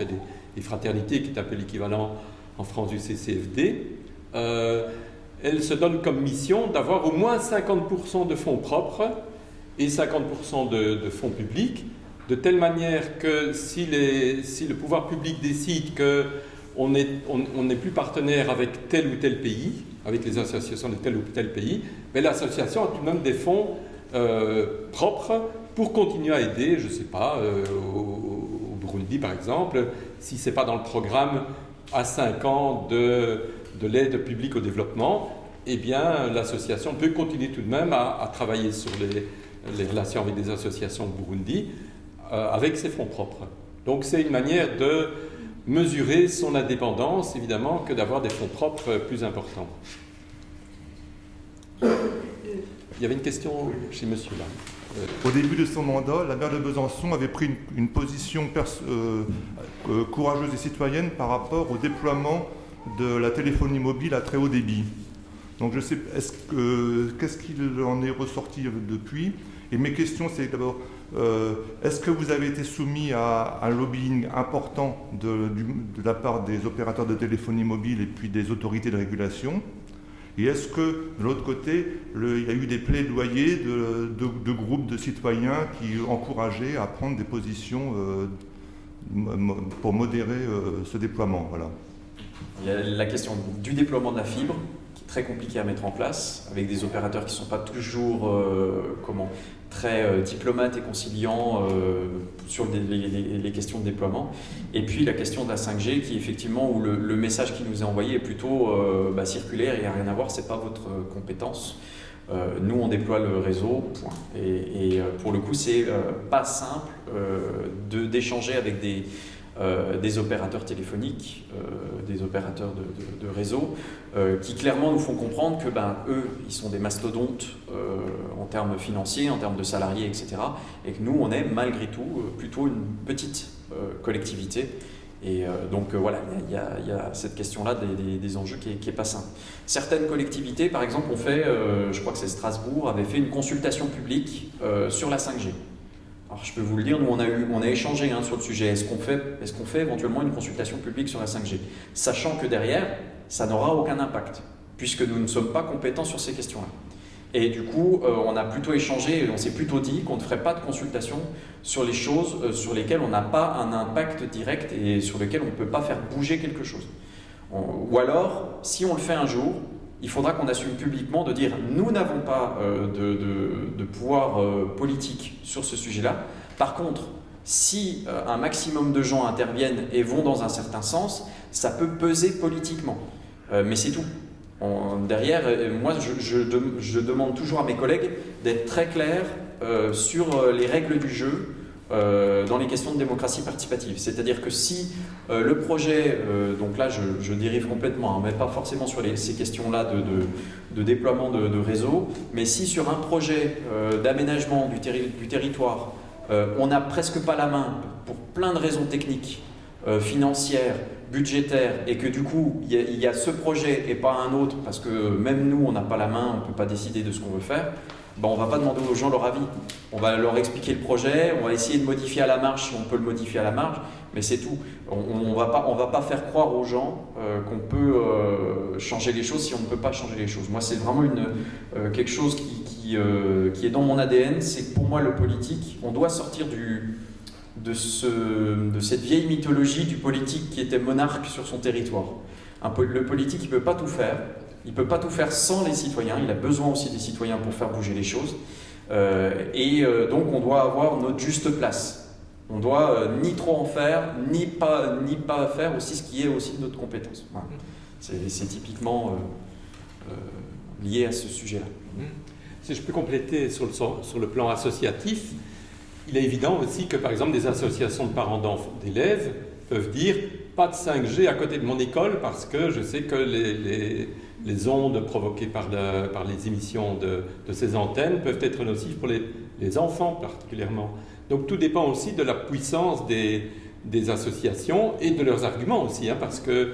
des fraternités, qui est un peu l'équivalent en France du CCFD. Elle se donne comme mission d'avoir au moins 50% de fonds propres et 50% de fonds publics, de telle manière que si le pouvoir public décide qu'on n'est plus partenaire avec tel ou tel pays, avec les associations de tel ou tel pays, mais l'association a tout de même des fonds propres pour continuer à aider, je ne sais pas, au Burundi par exemple, si ce n'est pas dans le programme à 5 ans de l'aide publique au développement, eh bien l'association peut continuer tout de même à travailler sur les relations avec des associations au Burundi avec ses fonds propres. Donc c'est une manière de mesurer son indépendance, évidemment, que d'avoir des fonds propres plus importants. Il y avait une question chez monsieur là. Au début de son mandat, la maire de Besançon avait pris une position courageuse et citoyenne par rapport au déploiement de la téléphonie mobile à très haut débit. Donc je sais, qu'est-ce qu'il en est ressorti depuis? Et mes questions, c'est d'abord, est-ce que vous avez été soumis à un lobbying important de la part des opérateurs de téléphonie mobile et puis des autorités de régulation? Et est-ce que, de l'autre côté, il y a eu des plaidoyers de groupes de citoyens qui encourageaient à prendre des positions pour modérer ce déploiement? Voilà. Il y a la question du déploiement de la fibre, qui est très compliqué à mettre en place, avec des opérateurs qui ne sont pas toujours très diplomates et conciliants sur les questions de déploiement. Et puis la question de la 5G, qui effectivement, où le message qui nous est envoyé est plutôt circulaire, il n'y a rien à voir, ce n'est pas votre compétence. Nous, on déploie le réseau, point. Et pour le coup, c'est pas simple d'échanger avec des opérateurs téléphoniques, des opérateurs de réseau, qui clairement nous font comprendre que eux, ils sont des mastodontes en termes financiers, en termes de salariés, etc. Et que nous, on est malgré tout plutôt une petite collectivité. Et donc voilà, il y a cette question-là des enjeux qui est pas simple. Certaines collectivités, par exemple, ont fait, je crois que c'est Strasbourg, avait fait une consultation publique sur la 5G. Alors je peux vous le dire, nous on a échangé sur le sujet. Est-ce qu'on fait éventuellement une consultation publique sur la 5G, sachant que derrière, ça n'aura aucun impact, puisque nous ne sommes pas compétents sur ces questions-là. Et du coup, on a plutôt échangé, on s'est plutôt dit qu'on ne ferait pas de consultation sur les choses sur lesquelles on n'a pas un impact direct et sur lesquelles on ne peut pas faire bouger quelque chose. Ou alors, si on le fait un jour, il faudra qu'on assume publiquement de dire nous n'avons pas de pouvoir politique sur ce sujet-là. Par contre, si un maximum de gens interviennent et vont dans un certain sens, ça peut peser politiquement. Mais c'est tout. Derrière, moi je demande toujours à mes collègues d'être très clairs sur les règles du jeu dans les questions de démocratie participative. C'est-à-dire que si le projet, donc là je dérive complètement, mais pas forcément sur ces questions-là de déploiement de réseau, mais si sur un projet d'aménagement du territoire, on n'a presque pas la main pour plein de raisons techniques, financières, budgétaires, et que du coup il y a ce projet et pas un autre, parce que même nous on n'a pas la main, on ne peut pas décider de ce qu'on veut faire, ben, on ne va pas demander aux gens leur avis. On va leur expliquer le projet, on va essayer de modifier à la marge si on peut le modifier à la marge, mais c'est tout. On ne va pas faire croire aux gens qu'on peut changer les choses si on ne peut pas changer les choses. Moi, c'est vraiment quelque chose qui est dans mon ADN, c'est que pour moi, le politique, on doit sortir de cette vieille mythologie du politique qui était monarque sur son territoire. Le politique, il ne peut pas tout faire. Il ne peut pas tout faire sans les citoyens, il a besoin aussi des citoyens pour faire bouger les choses. Donc on doit avoir notre juste place. On doit ni trop en faire, ni pas faire aussi ce qui est aussi de notre compétence. Voilà. C'est typiquement lié à ce sujet-là. Si je peux compléter sur le plan associatif, il est évident aussi que par exemple des associations de parents d'élèves peuvent dire pas de 5G à côté de mon école parce que je sais que les ondes provoquées par les émissions de ces antennes peuvent être nocives pour les enfants particulièrement. Donc tout dépend aussi de la puissance des associations et de leurs arguments aussi, hein, parce que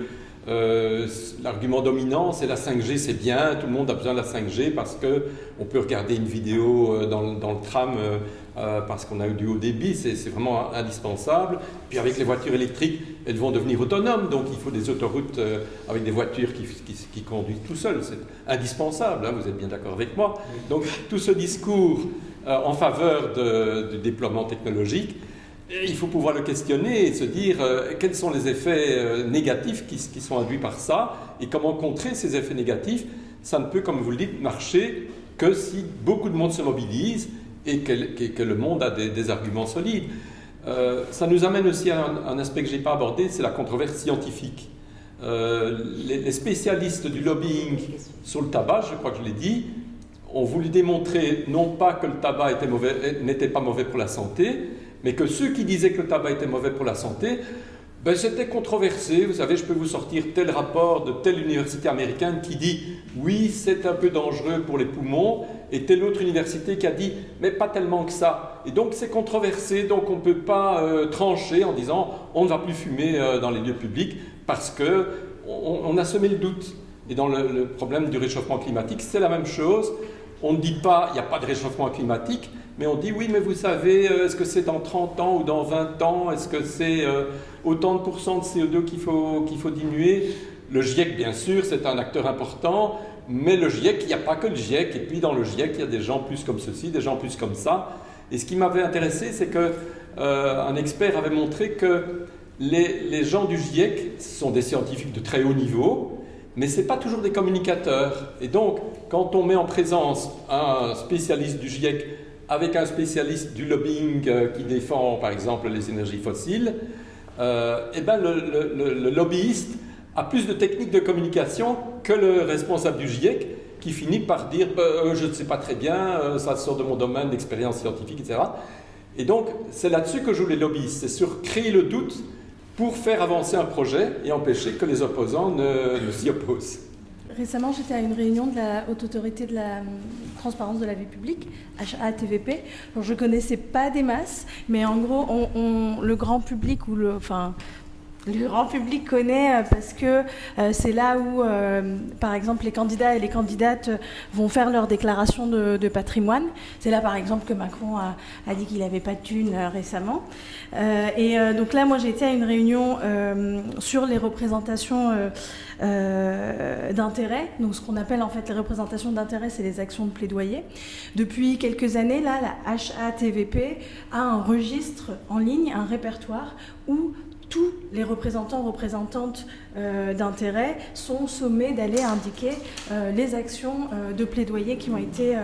l'argument dominant c'est la 5G, c'est bien, tout le monde a besoin de la 5G parce qu'on peut regarder une vidéo dans le tram parce qu'on a eu du haut débit, c'est vraiment indispensable. Puis avec les voitures électriques, elles vont devenir autonomes, donc il faut des autoroutes avec des voitures qui conduisent tout seules, c'est indispensable, hein, vous êtes bien d'accord avec moi. Donc tout ce discours en faveur du déploiement technologique, il faut pouvoir le questionner et se dire quels sont les effets négatifs qui sont induits par ça et comment contrer ces effets négatifs. Ça ne peut, comme vous le dites, marcher que si beaucoup de monde se mobilise et que le monde a des arguments solides. Ça nous amène aussi à un aspect que je n'ai pas abordé, c'est la controverse scientifique. Les spécialistes du lobbying sur le tabac, je crois que je l'ai dit, ont voulu démontrer non pas que le tabac n'était pas mauvais pour la santé, mais que ceux qui disaient que le tabac était mauvais pour la santé, ben c'était controversé. Vous savez, je peux vous sortir tel rapport de telle université américaine qui dit « oui, c'est un peu dangereux pour les poumons », et telle autre université qui a dit « mais pas tellement que ça ». Et donc c'est controversé, donc on ne peut pas trancher en disant « on ne va plus fumer dans les lieux publics » parce qu'on a semé le doute. Et dans le problème du réchauffement climatique, c'est la même chose. On ne dit pas « il n'y a pas de réchauffement climatique », mais on dit « oui, mais vous savez, est-ce que c'est dans 30 ans ou dans 20 ans? Est-ce que c'est autant de pourcents de CO2 qu'il faut diminuer ?» Le GIEC, bien sûr, c'est un acteur important, mais le GIEC, il n'y a pas que le GIEC, et puis dans le GIEC, il y a des gens plus comme ceci, des gens plus comme ça. Et ce qui m'avait intéressé, c'est qu'un expert avait montré que les gens du GIEC sont des scientifiques de très haut niveau, mais ce n'est pas toujours des communicateurs. Et donc, quand on met en présence un spécialiste du GIEC avec un spécialiste du lobbying qui défend, par exemple, les énergies fossiles, eh ben le lobbyiste a plus de techniques de communication que le responsable du GIEC qui finit par dire je ne sais pas très bien, ça sort de mon domaine d'expérience scientifique, etc. Et donc, c'est là-dessus que jouent les lobbyistes, c'est sur créer le doute pour faire avancer un projet et empêcher que les opposants ne s'y opposent. Récemment, j'étais à une réunion de la Haute Autorité de la Transparence de la Vie Publique, HATVP. Alors, je ne connaissais pas des masses, mais en gros, le grand public ou le grand public connaît parce que c'est là où, par exemple, les candidats et les candidates vont faire leur déclaration de patrimoine. C'est là, par exemple, que Macron a dit qu'il n'avait pas de thunes récemment. Donc là, moi, j'ai été à une réunion sur les représentations d'intérêt. Donc, ce qu'on appelle en fait les représentations d'intérêt, c'est les actions de plaidoyer. Depuis quelques années, là, la HATVP a un registre en ligne, un répertoire où tous les représentants, représentantes d'intérêt sont sommés d'aller indiquer les actions de plaidoyer qui ont été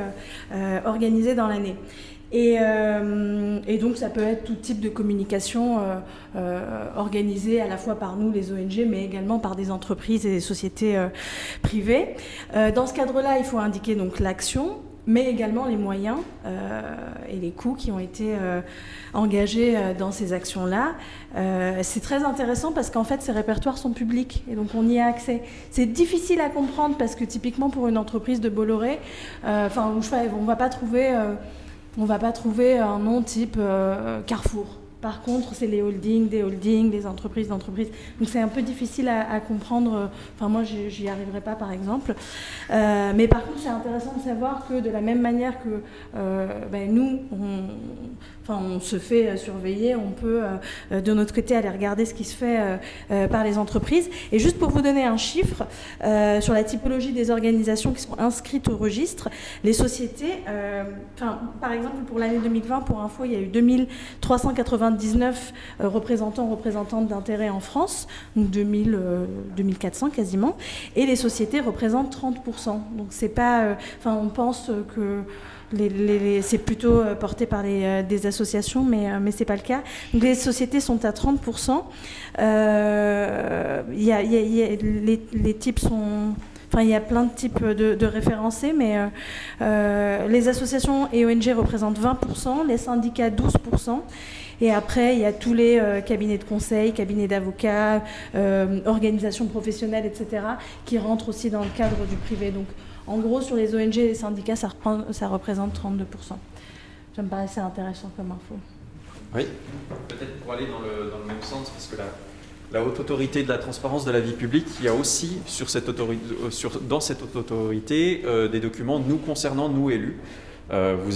organisées dans l'année. Et donc ça peut être tout type de communication organisée à la fois par nous, les ONG, mais également par des entreprises et des sociétés privées. Dans ce cadre-là, il faut indiquer donc l'action, mais également les moyens et les coûts qui ont été engagés dans ces actions-là. C'est très intéressant parce qu'en fait, ces répertoires sont publics et donc on y a accès. C'est difficile à comprendre parce que typiquement pour une entreprise de Bolloré, on va pas trouver un nom type Carrefour. Par contre, c'est les holdings, des holdings, les entreprises d'entreprises. Donc c'est un peu difficile à comprendre. Enfin, moi, j'y arriverai pas, par exemple. Mais par contre, c'est intéressant de savoir que de la même manière que nous, on se fait surveiller, on peut de notre côté aller regarder ce qui se fait par les entreprises. Et juste pour vous donner un chiffre, sur la typologie des organisations qui sont inscrites au registre, les sociétés, par exemple pour l'année 2020, pour info, il y a eu 2399 représentantes d'intérêt en France, donc 2400 quasiment, et les sociétés représentent 30%. Donc c'est pas, on pense que c'est plutôt porté par des associations, mais c'est pas le cas. Donc les sociétés sont à 30%. Les types sont... il y a plein de types de référencés, mais les associations et ONG représentent 20%, les syndicats 12%. Et après, il y a tous les cabinets de conseil, cabinets d'avocats, organisations professionnelles, etc., qui rentrent aussi dans le cadre du privé. Donc, en gros, sur les ONG et les syndicats, ça représente 32%. Ça me paraissait intéressant comme info. Oui, peut-être pour aller dans le même sens, parce que la Haute Autorité de la transparence de la vie publique, il y a aussi dans cette Haute Autorité des documents nous concernant, nous élus. Vous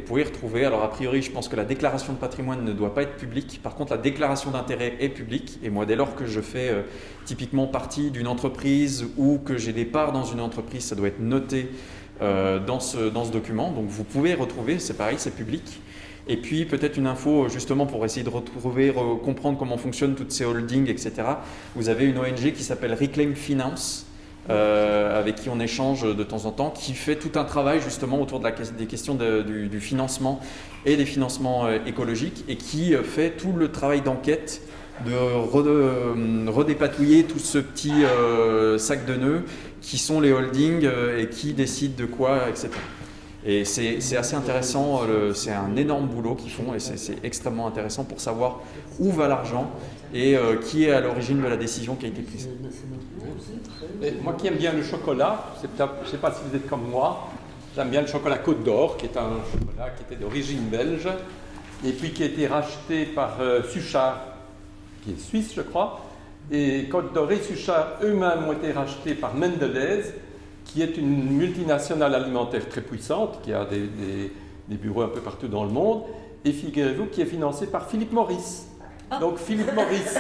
pouvez retrouver, alors a priori je pense que la déclaration de patrimoine ne doit pas être publique, par contre la déclaration d'intérêt est publique, et moi dès lors que je fais typiquement partie d'une entreprise ou que j'ai des parts dans une entreprise, ça doit être noté dans ce document, donc vous pouvez retrouver, c'est pareil, c'est public. Et puis peut-être une info justement pour essayer de comprendre comment fonctionnent toutes ces holdings, etc. Vous avez une ONG qui s'appelle Reclaim Finance, avec qui on échange de temps en temps, qui fait tout un travail justement autour des questions du financement et des financements écologiques, et qui fait tout le travail d'enquête de redépatouiller tout ce petit sac de nœuds qui sont les holdings et qui décident de quoi, etc. Et c'est assez intéressant, c'est un énorme boulot qu'ils font, et c'est extrêmement intéressant pour savoir où va l'argent et qui est à l'origine de la décision qui a été prise. Et moi qui aime bien le chocolat, je ne sais pas si vous êtes comme moi, j'aime bien le chocolat Côte d'Or, qui est un chocolat qui était d'origine belge, et puis qui a été racheté par Suchard, qui est suisse je crois, et Côte d'Or et Suchard eux-mêmes ont été rachetés par Mondelez, qui est une multinationale alimentaire très puissante, qui a des bureaux un peu partout dans le monde, et figurez-vous qui est financée par Philip Morris. Donc Philip Morris,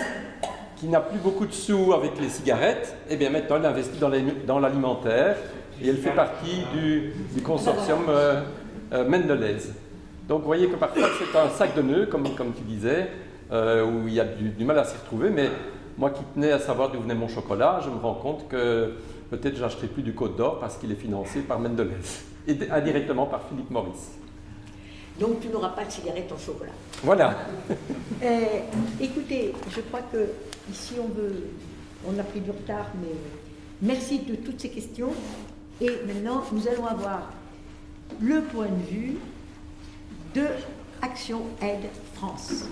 qui n'a plus beaucoup de sous avec les cigarettes, et bien maintenant elle investit dans l'alimentaire, et elle fait partie du consortium Mondelez. Donc vous voyez que parfois c'est un sac de nœuds, comme tu disais, où il y a du mal à s'y retrouver, mais moi qui tenais à savoir d'où venait mon chocolat, je me rends compte que peut-être je n'achèterai plus du Côte d'Or parce qu'il est financé par Mondelez, et indirectement par Philip Morris. Donc tu n'auras pas de cigarette en chocolat. Voilà. Écoutez, je crois que ici on a pris du retard, mais merci de toutes ces questions. Et maintenant, nous allons avoir le point de vue de Action Aide France.